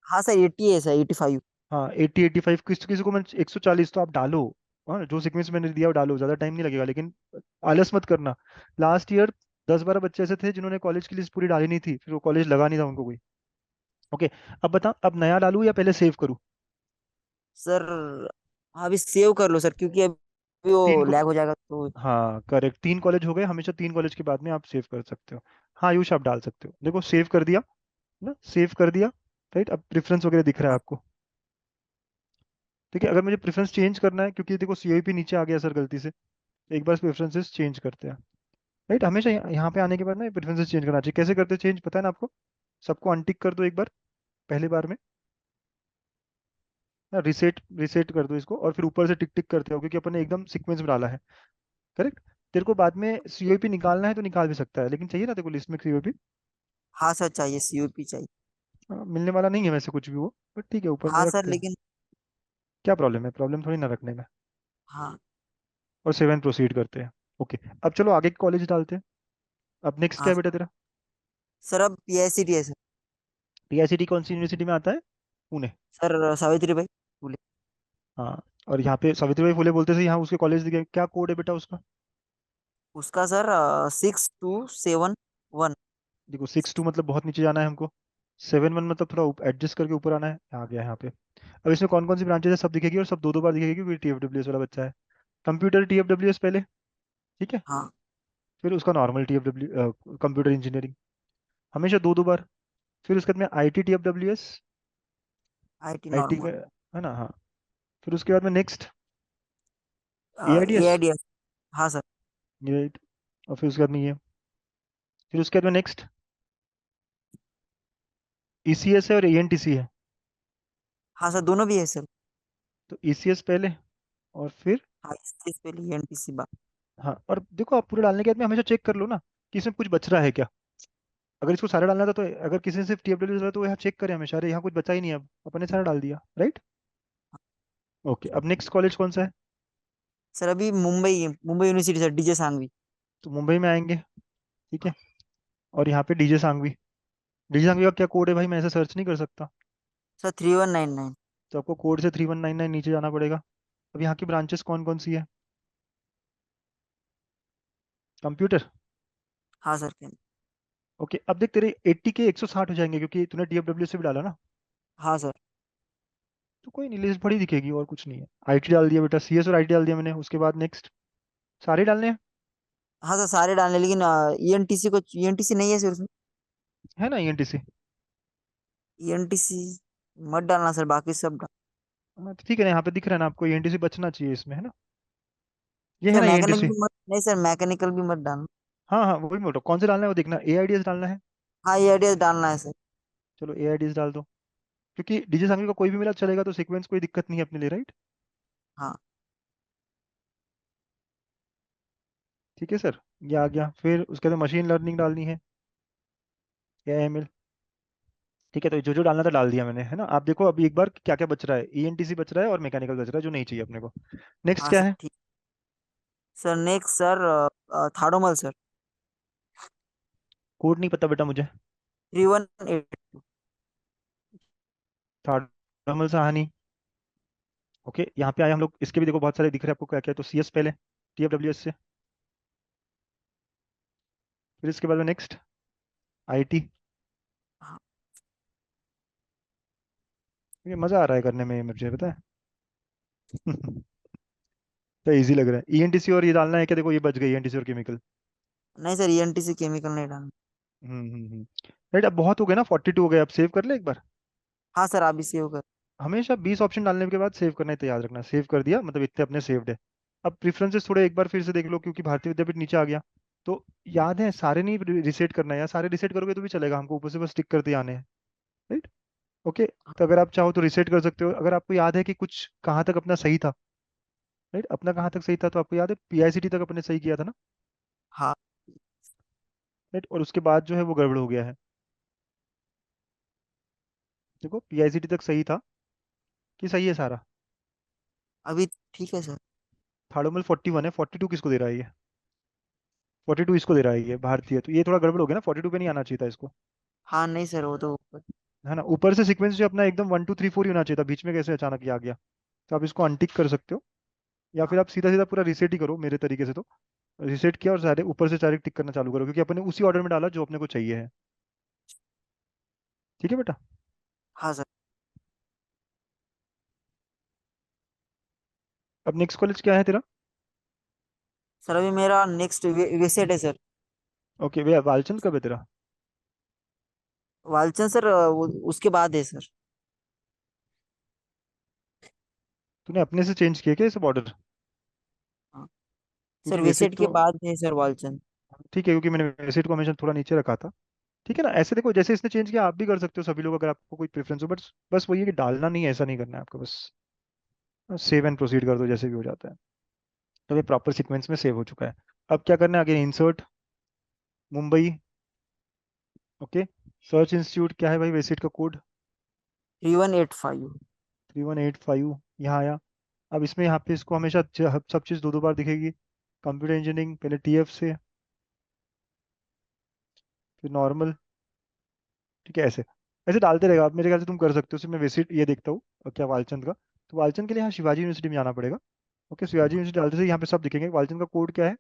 हाँ सर, 80 है सर, 85। हाँ, 80 85, किसी किसी को मैं 140, तो आप डालो। हाँ, जो सीक्वेंस मैंने दिया वो डालो, ज़्यादा टाइम नहीं लगेगा, लेकिन आलस मत करना। लास्ट ईयर 10 12 बच्चे ऐसे थे जिन्होंने कॉलेज की लिस्ट पूरी डाली नहीं थी, फिर वो कॉलेज लगा नहीं था उनको कोई। ओके, अब बता, अब नया डालूं या पहले सेव करूं? सर हाँ, अभी सेव कर लो सर, क्योंकि अभी तीन वो को, लैग हो जाएगा तो। हाँ करेक्ट, 3 कॉलेज हो गए, हमेशा 3 कॉलेज के बाद में आप सेव कर सकते हो। हाँ आयुष, आप डाल सकते हो, देखो सेव कर दिया ना, सेव कर दिया। राइट, अब प्रेफरेंस वगैरह दिख रहा है हाँ आपको। ठीक है, अगर मुझे प्रेफरेंस चेंज करना है, क्योंकि देखो CIP नीचे आ गया सर गलती से, एक बार प्रेफरेंसेस चेंज करते हैं। राइट, हमेशा यहाँ पे आने के बाद ना प्रेफरेंसेस चेंज करना चाहिए। कैसे करते हैं चेंज, पता है ना आपको? सबको अनटिक कर दो एक बार, पहली बार में ना, रिसेट रिसेट कर दो इसको, और फिर ऊपर से टिक टिक करते हो, क्योंकि अपन ने एकदम सीक्वेंस में डाला है। करेक्ट। तेरे को बाद में COP निकालना है तो निकाल भी सकता है, लेकिन चाहिए ना तेरे को लिस्ट में COP? हाँ सर, चाहिए COP चाहिए। मिलने वाला नहीं है वैसे कुछ भी वो, बट ठीक है, ऊपर में हाँ सर रखते हैं। लेकिन। क्या प्रॉब्लम है, प्रॉब्लम थोड़ी ना रखने में। हाँ और 7 प्रोसीड करते हैं। ओके, अब चलो आगे कॉलेज डालते हैं। अब नेक्स्ट क्या हाँ है बेटा तेरा? सर, अब PICT है सर। PICT कौन सी यूनिवर्सिटी में आता है? पुणे। सर सावित्री भाई फुले। हाँ, और यहाँ पे सावित्रीबाई फुले बोलते थे, यहाँ उसके कॉलेज दिखे, क्या कोड है बेटा उसका? उसका सर 6271। देखो 6-2 मतलब बहुत नीचे जाना है हमको, 7-1 मतलब थोड़ा एडजस्ट करके ऊपर आना है, आ गया यहाँ पे। अब इसमें कौन कौन सी ब्रांचेज है सब दिखेगी, और सब दो दो बार दिखेगी क्योंकि TFWS वाला बच्चा है। कंप्यूटर TFWS पहले, ठीक है। हाँ। फिर उसका नॉर्मल TFW, कंप्यूटर इंजीनियरिंग, हमेशा दो दो बार। फिर उसके बाद में IT TFWS, आईटी IT का, नॉर्मल। है ना, हाँ। फिर उसके बाद में नेक्स्ट AIDS, एआईडीएस। हाँ सर। ये, और फिर उसके बाद में ये, फिर उसके बाद में नेक्स्ट ECS है और ANTC है। हाँ सर, दोनों भी है सर। तो ECS पहले, और फिर, हाँ, इस पे लिए एनटीसी बात। हाँ, और देखो आप पूरे डालने के बाद में हमेशा चेक कर लो ना कि इसमें कुछ बच रहा है क्या। अगर इसको सारा डालना था तो, अगर किसी ने सिर्फ TFW डाला तो यहाँ चेक करें हमेशा, अरे यहाँ कुछ बचा ही नहीं है, अब अपन ने सारा डाल दिया, राइट। ओके, अब नेक्स्ट कॉलेज कौन सा है? सर अभी Mumbai Mumbai university sir, DJ Sangvi. तो मुंबई में आएंगे, ठीक है। और यहाँ पे डीजे सांगवी, डीजे सांगवी का क्या कोड है भाई, मैं ऐसे सर्च नहीं कर सकता। सर 3199। तो आपको कोड से 3199 नीचे जाना पड़ेगा। अब यहाँ की ब्रांचेस कौन कौन सी है? कंप्यूटर, हाँ सर। ओके। अब देख तेरे 80 के 160 हो जाएंगे क्योंकि तूने TFW से भी डाला ना। हाँ सर। तो कोई नहीं, लिस्ट बड़ी दिखेगी और कुछ नहीं है। IT डाल दिया बेटा, CS और IT डाल दिया मैंने, उसके बाद नेक्स्ट सारे डालने हैं, हाँ सर, सारे डालने, लेकिन ईएनटीसी को, ईएनटीसी नहीं है सर उसमें। है ना ENTC। ईएनटीसी मत डालना सर, बाकी सब डाल। हाँ, तो ठीक है ना, यहाँ पे दिख रहा है ना आपको, ENTC बचना चाहिए इसमें, है ना, ये है सर ना मैकेनिकल ENTC। भी मत, नहीं सर मैकेनिकल भी मत डालना। हाँ हाँ, वही मैं बोल रहा हूँ, कौन से डालना है वो देखना, AIDS डालना है। हाँ, ईआईडीएस डालना है सर। चलो AIDS डाल दो, क्योंकि डीजे सांगवी का कोई भी मिला चलेगा, तो सीक्वेंस कोई दिक्कत नहीं है अपने लिए, राइट। हाँ। ठीक है सर, ये आ गया। फिर उसके बाद मशीन लर्निंग डालनी है, AML, ठीक है। तो जो जो डालना था डाल दिया मैंने, है ना। आप देखो अभी एक बार क्या क्या बच रहा है, ENTC बच रहा है और मैकेनिकल बच रहा है जो नहीं चाहिए अपने को। नेक्स्ट हाँ क्या सर है? ठीक। Sir next sir Thadomal sir. Code नहीं पता बेटा मुझे। 3182। थर्मल सहानी, ओके। यहाँ पे आए हम लोग, इसके भी देखो बहुत सारे दिख रहे हैं आपको, क्या क्या है। तो CS पहले, TFWS से, फिर इसके बाद में नेक्स्ट IT। हाँ। ये मजा आ रहा है करने में, ये मुझे पता है। तो इजी लग रहा है। ENTC और ये डालना है क्या? देखो ये बच गई, ENTC और केमिकल। नहीं सर, ईएनटीसी केमिकल नहीं डालना। राइट, अब बहुत हो गए ना, 42 हो गए, अब सेव कर ले एक बार। हाँ सर, आप इसे होगा। हमेशा 20 ऑप्शन डालने के बाद सेव करना है, तो याद रखना, सेव कर दिया मतलब इतने अपने सेव्ड है। अब प्रेफरेंसेस थोड़े एक बार फिर से देख लो, क्योंकि भारतीय विद्यापीठ नीचे आ गया। तो याद है, सारे नहीं रिसेट करना है यार, सारे रिसेट करोगे तो भी चलेगा, हमको ऊपर से बस टिक करते आने हैं, राइट। ओके। तो अगर आप चाहो तो रिसेट कर सकते हो, अगर आपको याद है कि कुछ कहाँ तक अपना सही था, राइट, अपना कहाँ तक सही था, तो आपको याद है PICT तक अपने सही किया था ना, हाँ। राइट। और उसके बाद जो है वो गड़बड़ हो गया है। देखो PICT तक सही था कि सही है सारा? अभी ठीक है सर। थार्डोमल 41 है, 42 किसको दे रहा है ये? 42 इसको दे रहा है ये भारतीय, तो ये थोड़ा गड़बड़ हो गया ना, 42 पे नहीं आना चाहिए था इसको, हाँ नहीं सर, वो तो ऊपर। है ना। ऊपर से सीक्वेंस जो अपना एकदम 1 2 3 4 ही होना चाहिए था, बीच में कैसे अचानक ये आ गया। तो आप इसको अनटिक कर सकते हो, या फिर आप सीधा सीधा पूरा रिसेट ही करो मेरे तरीके से। तो रिसेट किया और सारे ऊपर से सारे टिक करना चालू करो, क्योंकि अपने उसी ऑर्डर में डाला जो अपने को चाहिए है। ठीक है बेटा। हाँ सर। अब नेक्स्ट कॉलेज क्या है तेरा? सर अभी मेरा नेक्स्ट विसेट है सर। ओके भैया, बालचंद कब है तेरा? वालचंद सर उसके बाद है सर। तूने अपने से चेंज किया क्या ये सब ऑर्डर? हाँ सर, क्योंकि वैसे विसेट के तो, बाद है सर वालचंद। ठीक है, क्योंकि मैंने वैसे को हमेशा थोड़ा नीचे रखा था। ठीक है ना, ऐसे देखो जैसे इसने चेंज किया आप भी कर सकते हो, सभी लोग, अगर आपको कोई प्रेफरेंस हो, बट बस वही है कि डालना नहीं है, ऐसा नहीं करना है आपको, बस सेव एंड प्रोसीड कर दो जैसे भी हो जाता है। तो ये प्रॉपर सीक्वेंस में सेव हो चुका है। अब क्या करना है आगे? Insert Mumbai, okay. Search institute क्या है भाई, वेसिट का कोड? 3185। 3185, यहाँ आया। अब इसमें यहाँ पे इसको हमेशा सब चीज़ दो दो बार दिखेगी। कंप्यूटर इंजीनियरिंग पहले TF से, फिर नॉर्मल, ठीक है, ऐसे ऐसे डालते रहेगा। आप मेरे ख्याल से तुम कर सकते हो, सिर्फ मैं विजिट ये देखता हूँ क्या वालचंद का, तो वालचंद के लिए यहाँ शिवाजी यूनिवर्सिटी में जाना पड़ेगा। ओके, शिवाजी यूनिवर्सिटी डालते से यहाँ पे सब दिखेंगे। वालचंद का कोड क्या है?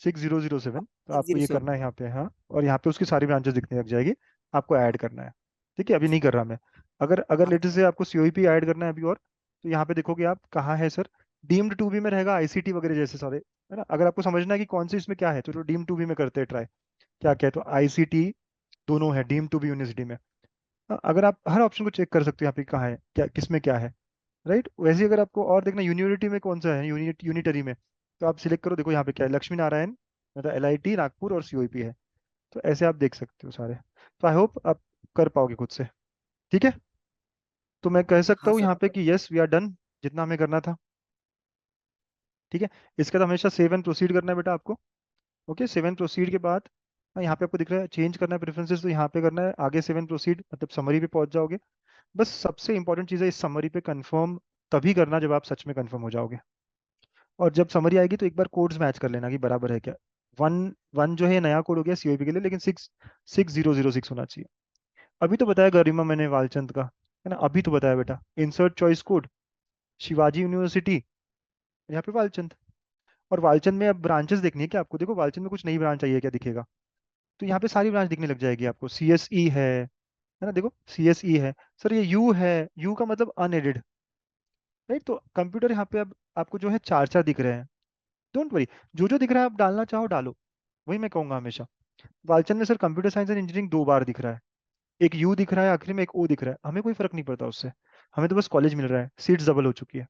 6007। तो आपको ये 607। करना है यहाँ पे, हाँ, और यहाँ पे उसकी सारी ब्रांचेस दिखने लग जाएगी। आपको ऐड करना है। ठीक है, अभी नहीं कर रहा मैं। अगर अगर हाँ लेटेस्ट से आपको सीओईपी ऐड करना है अभी और, तो यहाँ पे देखोगे आप कहाँ है सर। डीम्ड टू बी में रहेगा, आईसीटी वगैरह जैसे सारे, है ना। अगर आपको समझना है कि कौन से इसमें क्या है, तो डीम टू बी में करते हैं ट्राई। क्या क्या है, तो आईसीटी दोनों है डीम टू बी यूनिवर्सिटी में। हाँ, अगर आप हर ऑप्शन को चेक कर सकते हो यहाँ पे कहाँ है, क्या किसमें क्या है। राइट, वैसे ही अगर आपको और देखना यूनिवर्सिटी में कौन सा है, यूनिटरी में, तो आप सिलेक्ट करो। देखो यहाँ पे क्या है, लक्ष्मी नारायण, मतलब एलआईटी नागपुर और सीओईपी है। तो ऐसे आप देख सकते हो सारे। तो आई होप आप कर पाओगे खुद से। ठीक है, तो मैं कह सकता हाँ हूँ सर। यहाँ पे कि यस वी आर डन, जितना हमें करना था। ठीक है, इसके बाद हमेशा सेव एंड प्रोसीड करना है बेटा आपको। ओके, सेव एंड प्रोसीड के बाद, हाँ, यहाँ पे आपको दिख रहा है चेंज करना है प्रेफरेंसेस, तो यहाँ पे करना है आगे सेव एंड प्रोसीड, मतलब समरी पे पहुंच जाओगे। बस सबसे इंपॉर्टेंट चीज़ है, इस समरी पे कंफर्म तभी करना जब आप सच में कंफर्म हो जाओगे। और जब समरी आएगी तो एक बार कोड्स मैच कर लेना कि बराबर है क्या। वन वन जो है नया कोड हो गया सीओपी के लिए, लेकिन 66006 होना चाहिए। अभी तो बताया गरिमा मैंने वालचंद का, है ना, अभी तो बताया बेटा। Insert choice code, Shivaji university, यहाँ पे वालचंद। और वालचंद में अब ब्रांचेस देखनी है क्या आपको? देखो वालचंद में कुछ नई ब्रांच आई है क्या, दिखेगा? तो यहाँ पे सारी ब्रांच दिखने लग जाएगी आपको। सीएसई है ना, देखो सीएसई है। सर ये यू है, यू का मतलब अनएडेड। राइट, तो कंप्यूटर यहाँ पे अब आपको जो है चार चार दिख रहे हैं। डोंट वरी, जो जो दिख रहा है आप डालना चाहो डालो, वही मैं कहूंगा हमेशा। वालचंद में sir computer science and engineering दो बार दिख रहा है। एक यू दिख रहा है आखिर में, एक ओ दिख रहा है, हमें कोई फर्क नहीं पड़ता उससे। हमें तो बस कॉलेज मिल रहा है, सीट्स डबल हो चुकी है।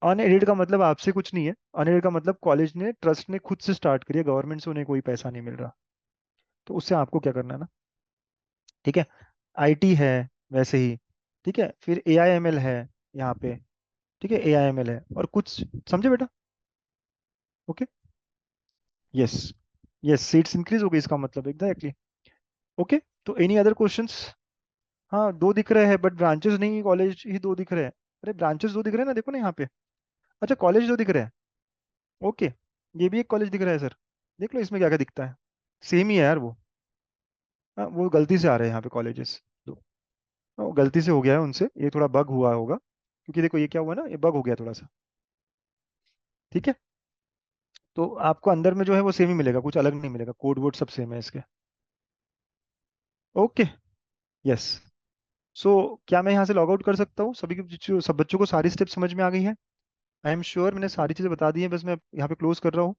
अनएडेड का मतलब आपसे कुछ नहीं है, अनएडेड का मतलब कॉलेज ने, ट्रस्ट ने खुद से स्टार्ट करी है, गवर्नमेंट से उन्हें कोई पैसा नहीं मिल रहा। तो उससे आपको क्या करना है ना। ठीक है, आईटी है वैसे ही। ठीक है, फिर ए आई एम एल है यहाँ पे। ठीक है, ए आई एम एल है और कुछ, समझे बेटा? Okay, yes, yes, seats increase हो गई इसका मतलब एग्जैक्टली। ओके, तो एनी अदर क्वेश्चंस? हाँ, दो दिख रहे हैं बट ब्रांचेस नहीं, कॉलेज ही दो दिख रहे हैं। अरे ब्रांचेस दो दिख रहे हैं ना, देखो ना यहाँ पे। अच्छा, कॉलेज दो दिख रहे हैं। ओके, ये भी एक कॉलेज दिख रहा है सर। देख लो इसमें क्या क्या दिखता है, सेम ही है यार वो। हाँ, वो गलती से आ रहे हैं यहाँ पे कॉलेजेस दो। हाँ, वो गलती से हो गया है उनसे, ये थोड़ा बग हुआ होगा, क्योंकि देखो ये क्या हुआ ना, ये बग हो गया थोड़ा सा। ठीक है, तो आपको अंदर में जो है वो सेम ही मिलेगा, कुछ अलग नहीं मिलेगा, कोड वोड सब सेम है इसके। Okay, yes. सो क्या मैं यहाँ से लॉग आउट कर सकता हूँ? सभी सब बच्चों को सारी स्टेप समझ में आ गई है? आई एम श्योर मैंने सारी चीज़ें बता दी हैं, बस मैं यहाँ पे क्लोज कर रहा हूँ।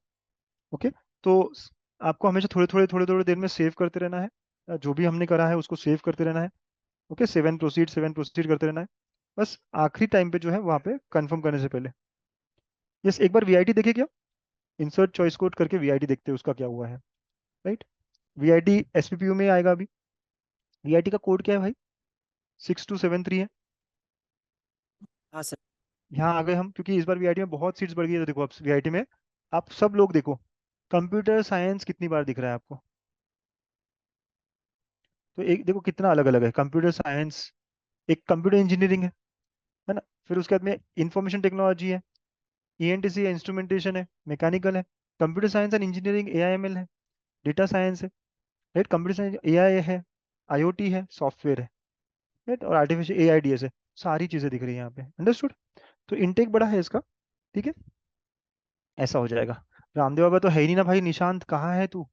ओके, तो आपको हमेशा थोड़े थोड़े देर में सेव करते रहना है। जो भी हमने करा है उसको सेव करते रहना है। ओके, सेवन प्रोसीड करते रहना है। बस आखिरी टाइम पे जो है वहाँ पे कंफर्म करने से पहले, यस, एक बार वीआईटी देखे क्या? इंसर्ट चॉइस कोड करके वीआईटी देखते हैं उसका क्या हुआ है। राइट, वीआईटी एसपीपीयू में आएगा अभी। वीआईटी का कोड क्या है भाई? 6273 है। हाँ सर। यहाँ आ गए हम, क्योंकि इस बार वीआईटी में बहुत सीट्स बढ़ गई है। तो देखो आप वीआईटी में, आप सब लोग देखो, कंप्यूटर साइंस कितनी बार दिख रहा है आपको? तो एक देखो कितना अलग अलग है, कंप्यूटर साइंस, एक कंप्यूटर इंजीनियरिंग है ना, फिर उसके बाद में इंफॉर्मेशन टेक्नोलॉजी है, ईएनटीसी है, इंस्ट्रूमेंटेशन है, मैकेनिकल है, computer science and engineering AIML है, डेटा साइंस है, राइट, कंप्यूटर साइंस एआई है, आईओटी है, सॉफ्टवेयर है, राइट, और आर्टिफिशियल एआईडीएस है। सारी चीजें दिख रही है यहाँ पे, अंडरस्टूड? तो इनटेक बड़ा है इसका। ठीक है, ऐसा हो जाएगा। रामदेव बाबा तो है ही नहीं ना भाई, निशांत कहाँ है तू?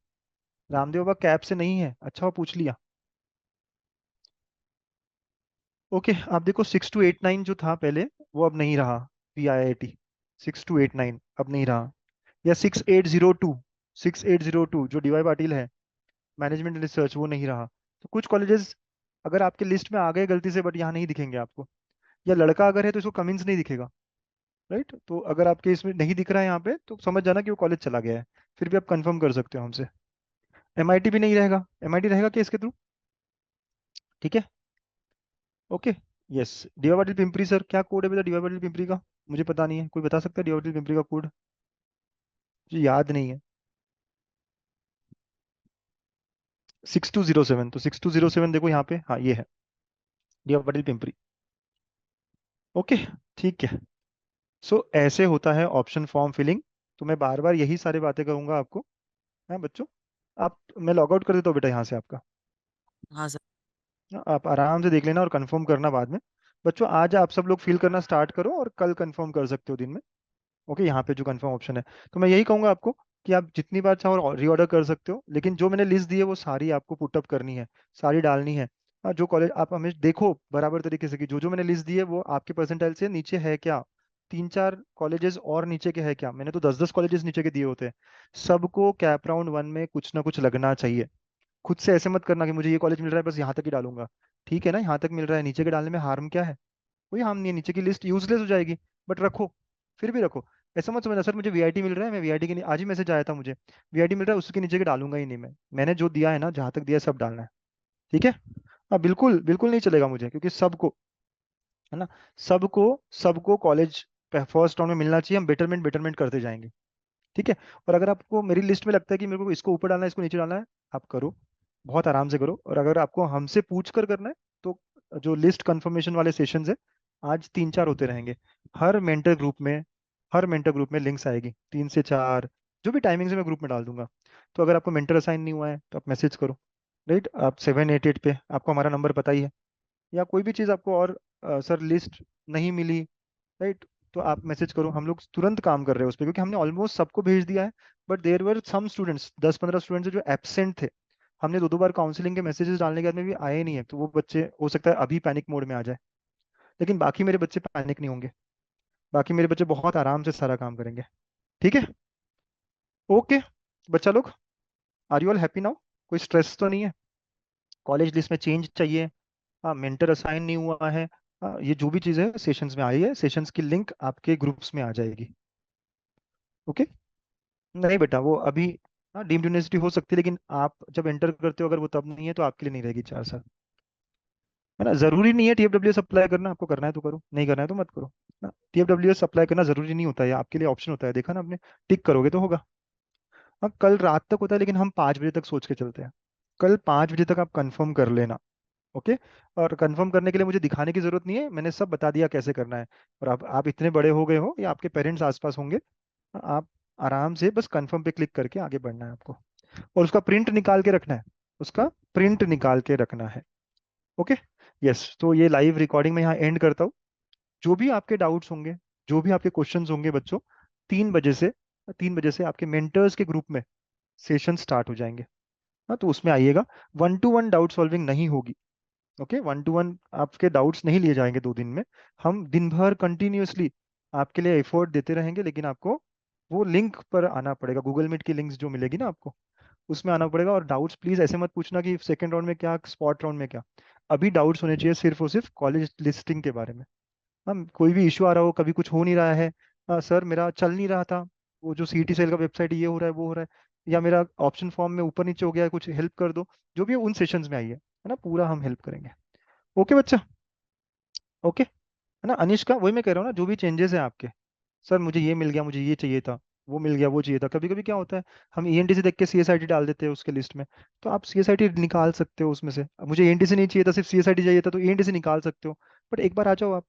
रामदेव बाबा कैब से नहीं है, अच्छा वो पूछ लिया। ओके, आप देखो 6289 जो था पहले, वो अब नहीं रहा। पी आई आई टी 6289 अब नहीं रहा। या 6802, 6802 जो डीवाई पाटिल है, मैनेजमेंट रिसर्च, वो नहीं रहा। तो कुछ कॉलेजेस अगर आपके लिस्ट में आ गए गलती से बट यहाँ नहीं दिखेंगे आपको। या लड़का अगर है तो इसको कमिंस नहीं दिखेगा। राइट, तो अगर आपके इसमें नहीं दिख रहा है यहाँ पे, तो समझ जाना कि वो कॉलेज चला गया है। फिर भी आप कंफर्म कर सकते हो हमसे। एमआईटी भी नहीं रहेगा, एमआईटी रहेगा क्या इसके थ्रू? ठीक है, okay, yes. D Y Patil Pimpri sir, क्या कोड है बेटा डीवाई पाटिल पिंपरी का? मुझे पता नहीं है, कोई बता सकता है डीवाई पाटिल पिंपरी का कोड? मुझे याद नहीं है। 6207, तो 6207 देखो यहाँ पे, हाँ ये है डीवाई पाटिल पिंपरी। ओके, ठीक है। सो ऐसे होता है ऑप्शन फॉर्म फिलिंग। तो मैं बार बार यही सारी बातें करूंगा आपको, है बच्चों। आप, मैं लॉग आउट कर देता हूँ बेटा यहाँ से आपका। हाँ सर। आप आराम से देख लेना और कंफर्म करना बाद में। बच्चों आज आप सब लोग फिल करना स्टार्ट करो और कल कंफर्म कर सकते हो दिन में। ओके, यहाँ पे जो कंफर्म ऑप्शन है, तो मैं यही कहूंगा आपको कि आप जितनी बार चाहो रीऑर्डर कर सकते हो, लेकिन जो मैंने लिस्ट दी है वो सारी आपको पुटअप करनी है, सारी डालनी है। जो कॉलेज आप हमें देखो बराबर तरीके से कि जो जो मैंने लिस्ट दी है वो आपके परसेंटाइल से नीचे है क्या, 3-4 कॉलेजेस और नीचे के है क्या, मैंने तो 10-10 कॉलेजेस नीचे के दिए होते हैं। सबको कैप राउंड 1 में कुछ ना कुछ लगना चाहिए। खुद से ऐसे मत करना कि मुझे ये कॉलेज मिल रहा है बस यहाँ तक ही डालूंगा। ठीक है ना, यहाँ तक मिल रहा है, नीचे के डालने में हार्म क्या है? कोई हार्म नहीं है, नीचे की लिस्ट यूजलेस हो जाएगी, बट रखो, फिर भी रखो। ऐसा मत समझना सर मुझे वीआईटी मिल रहा है, मैं वीआईटी के आज ही मैसेज आया था मुझे, वीआईटी मिल रहा है उसके नीचे के डालूंगा ही नहीं मैं, मैंने जो दिया है ना, जहाँ तक दिया है सब डालना है। ठीक है। हाँ बिल्कुल बिल्कुल नहीं चलेगा मुझे, क्योंकि सबको, है ना, सबको सबको कॉलेज फर्स्ट राउंड में मिलना चाहिए, हम बेटरमेंट बेटरमेंट करते जाएंगे। ठीक है। और अगर आपको मेरी लिस्ट में लगता है कि मेरे को इसको ऊपर डालना है इसको नीचे डालना है, आप करो, बहुत आराम से करो। और अगर आपको हमसे पूछ कर करना है तो जो लिस्ट कंफर्मेशन वाले सेशंस है, आज 3-4 होते रहेंगे। हर मेंटर ग्रुप में, हर मेंटर ग्रुप में लिंक्स आएगी 3 से 4, जो भी टाइमिंग से मैं ग्रुप में डाल दूंगा। तो अगर आपको मेंटर असाइन नहीं हुआ है तो आप मैसेज करो। राइट, आप 788 पे, आपको हमारा नंबर पता ही है। या कोई भी चीज़ आपको और सर लिस्ट नहीं मिली, राइट, तो आप मैसेज करो, हम लोग तुरंत काम कर रहे हैं उस पर, क्योंकि हमने ऑलमोस्ट सबको भेज दिया है। But there were some students, 10-15 students जो एब्सेंट थे, हमने 2-2 बार काउंसलिंग के मैसेजेस डालने के बाद में भी आए नहीं है, तो वो बच्चे हो सकता है अभी पैनिक मोड में आ जाए। लेकिन बाकी मेरे बच्चे पैनिक नहीं होंगे, बाकी मेरे बच्चे बहुत आराम से सारा काम करेंगे। ठीक है। ओके बच्चा लोग, are you all happy now? कोई स्ट्रेस तो नहीं है? कॉलेज लिस्ट में चेंज चाहिए? हाँ, मेंटर असाइन नहीं हुआ है? हाँ, ये जो भी चीज़ है सेशंस में आई है, सेशंस की लिंक आपके ग्रुप्स में आ जाएगी। ओके। नहीं बेटा वो अभी, हाँ डीम्ड यूनिवर्सिटी हो सकती है, लेकिन आप जब एंटर करते हो अगर वो तब नहीं है तो आपके लिए नहीं रहेगी 4 साल। है ना, जरूरी नहीं है टीएफडब्ल्यूएस अप्लाई करना, आपको करना है तो करो, नहीं करना है तो मत करो ना। टीएफडब्ल्यूएस अप्लाई करना जरूरी नहीं होता है, आपके लिए ऑप्शन होता है, देखा ना आपने, टिक करोगे तो होगा। हाँ कल रात तक होता है, लेकिन हम 5 बजे तक सोच के चलते हैं। कल 5 बजे तक आप कंफर्म कर लेना। ओके। और कंफर्म करने के लिए मुझे दिखाने की जरूरत नहीं है, मैंने सब बता दिया कैसे करना है। और आप इतने बड़े हो गए हो या आपके पेरेंट्स आसपास होंगे, आप आराम से बस कंफर्म पे क्लिक करके आगे बढ़ना है आपको। और उसका प्रिंट निकाल के रखना है, उसका प्रिंट निकाल के रखना है। ओके। यस, तो ये लाइव रिकॉर्डिंग में यहाँ एंड करता हूँ। जो भी आपके डाउट्स होंगे, जो भी आपके क्वेश्चंस होंगे बच्चों, 3 बजे से 3 बजे से आपके मेंटर्स के ग्रुप में सेशन स्टार्ट हो जाएंगे। हाँ तो उसमें आइएगा। 1-to-1 डाउट सॉल्विंग नहीं होगी। ओके, 1-to-1 आपके डाउट्स नहीं लिए जाएंगे 2 दिन में। हम दिन भर कंटिन्यूअसली आपके लिए एफर्ट देते रहेंगे, लेकिन आपको वो लिंक पर आना पड़ेगा, गूगल मीट की लिंक्स जो मिलेगी ना आपको, उसमें आना पड़ेगा। और डाउट्स प्लीज ऐसे मत पूछना कि सेकंड राउंड में क्या, स्पॉट राउंड में क्या। अभी डाउट्स होने चाहिए सिर्फ और सिर्फ कॉलेज लिस्टिंग के बारे में। हम कोई भी इशू आ रहा हो, कभी कुछ हो नहीं रहा है, सर मेरा चल नहीं रहा था, वो जो सीटी सेल का वेबसाइट ये हो रहा है वो हो रहा है, या मेरा ऑप्शन फॉर्म में ऊपर नीचे हो गया है, कुछ हेल्प कर दो, जो भी है उन सेशंस में आइए, है ना, पूरा हम हेल्प करेंगे। ओके बच्चा। ओके, है ना अनिश का, वही मैं कह रहा हूँ ना, जो भी चेंजेस है आपके, सर मुझे ये मिल गया, मुझे ये चाहिए था, वो मिल गया, वो चाहिए था, कभी कभी क्या होता है हम ईएनटीसी देख के सीएसआईटी डाल देते हैं उसके लिस्ट में, तो आप सीएसआईटी निकाल सकते हो उसमें से। अब मुझे ईएनटीसी नहीं चाहिए था, सिर्फ सीएसआईटी चाहिए था, तो ईएनटीसी निकाल सकते हो। बट एक बार आ जाओ आप,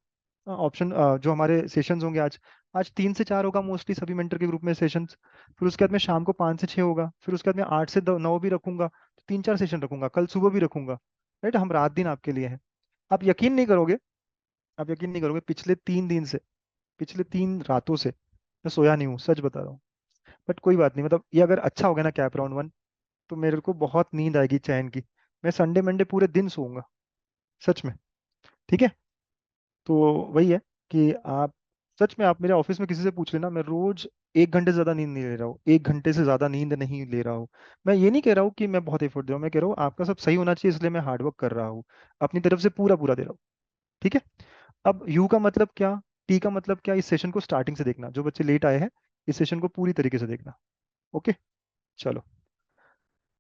ऑप्शन जो हमारे सेशंस होंगे आज, आज 3 से 4 होगा मोस्टली सभी मेंटर के ग्रुप में सेशंस। फिर उसके बाद में शाम को 5 से 6 होगा, फिर उसके बाद में 8 से 9 भी रखूंगा, तो 3-4 सेशन रखूंगा, कल सुबह भी रखूंगा। राइट, हम रात दिन आपके लिए हैं। आप यकीन नहीं करोगे, आप यकीन नहीं करोगे, पिछले 3 दिन से, पिछले 3 रातों से मैं सोया नहीं हूँ, सच बता रहा हूँ। बट कोई बात नहीं, मतलब ये अगर अच्छा हो गया ना कैप राउंड 1, तो मेरे को बहुत नींद आएगी चैन की। मैं संडे मंडे पूरे दिन सोऊंगा, सच में। ठीक है। तो वही है कि आप, सच में आप मेरे ऑफिस में किसी से पूछ लेना, मैं रोज 1 घंटे से ज्यादा नींद नहीं ले रहा हूँ, 1 घंटे से ज्यादा नींद नहीं ले रहा हूँ। मैं ये नहीं कह रहा हूँ कि मैं बहुत एफर्ट दे रहा हूँ, मैं कह रहा हूँ आपका सब सही होना चाहिए, इसलिए मैं हार्डवर्क कर रहा हूँ, अपनी तरफ से पूरा पूरा दे रहा हूँ। ठीक है। अब यू का मतलब क्या, टी का मतलब क्या, इस सेशन को स्टार्टिंग से देखना, जो बच्चे लेट आए हैं इस सेशन को पूरी तरीके से देखना। ओके, चलो,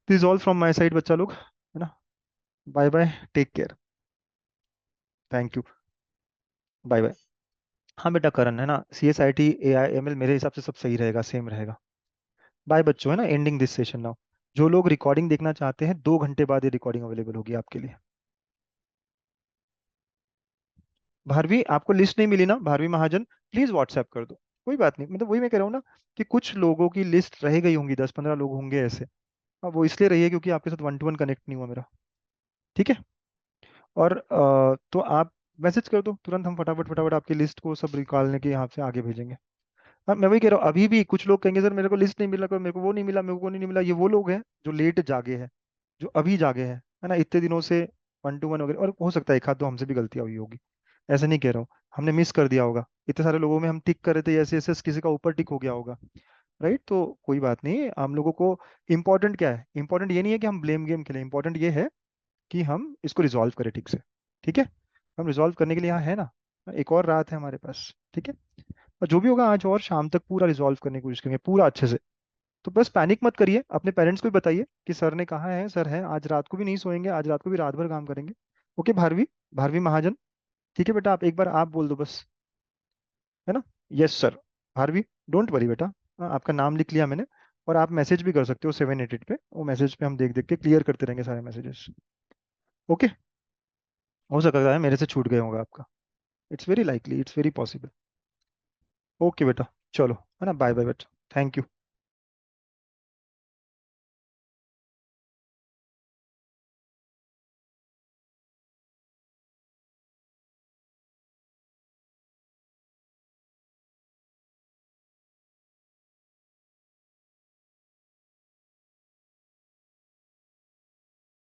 this all from my side बच्चा लोग, है ना। Bye bye, take care, thank you, bye bye. हाँ बेटा करण, है ना, C S I T A I M L मेरे हिसाब से सब सही रहेगा, सेम रहेगा। बाय बच्चों, है ना, एंडिंग दिस सेशन नाउ। जो लोग रिकॉर्डिंग देखना चाहते हैं 2 घंटे बाद ये रिकॉर्डिंग अवेलेबल होगी आपके लिए। भारवी आपको लिस्ट नहीं मिली ना, भारवी महाजन, प्लीज व्हाट्सएप कर दो। कोई बात नहीं, मतलब वही मैं कह रहा हूँ ना, कि कुछ लोगों की लिस्ट रह गई होंगी, 10-15 लोग होंगे ऐसे। अब वो इसलिए रही है क्योंकि आपके साथ 1-to-1 कनेक्ट नहीं हुआ मेरा। ठीक है। और तो आप मैसेज कर दो तुरंत, हम फटाफट फटाफट आपकी लिस्ट को सब निकालने के यहाँ से आगे भेजेंगे। हाँ मैं वही कह रहा हूँ, अभी भी कुछ लोग कहेंगे सर मेरे को लिस्ट नहीं मिला, मेरे को वो नहीं मिला, मेरे को वो नहीं मिला। ये वो लोग हैं जो लेट जागे हैं, जो अभी जागे हैं, है ना, इतने दिनों से 1 to 1 वगैरह। और हो सकता है एक आध दो हमसे भी गलतियां हुई होगी, ऐसे नहीं कह रहा हूँ, हमने मिस कर दिया होगा। इतने सारे लोगों में हम टिक कर रहे थे, ऐसे ऐसे किसी का ऊपर टिक हो गया होगा, राइट। तो कोई बात नहीं, हम लोगों को इंपॉर्टेंट क्या है, इंपॉर्टेंट ये नहीं है कि हम ब्लेम गेम खेलें, इंपॉर्टेंट ये है कि हम इसको रिजॉल्व करें ठीक से। ठीक है, हम रिजॉल्व करने के लिए यहाँ है ना, एक और रात है हमारे पास, ठीक है। और जो भी होगा आज और शाम तक पूरा रिजॉल्व करने की कोशिश करेंगे, पूरा अच्छे से। तो बस पैनिक मत करिए, अपने पेरेंट्स को भी बताइए कि सर ने कहा है, सर है, आज रात को भी नहीं सोएंगे, आज रात को भी रात भर काम करेंगे। ओके भारवी, भारवी महाजन, ठीक है बेटा, आप एक बार आप बोल दो बस, है ना। Yes sir. Bharvi, don't worry बेटा, आपका नाम लिख लिया मैंने। और आप मैसेज भी कर सकते हो 788 पे, वो मैसेज पे हम देख देख के क्लियर करते रहेंगे सारे मैसेजेस। ओके, हो सकता है मेरे से छूट गए होगा आपका, it's very likely, it's very possible. Okay बेटा, चलो, है ना, बाय बाय बेटा, थैंक यू।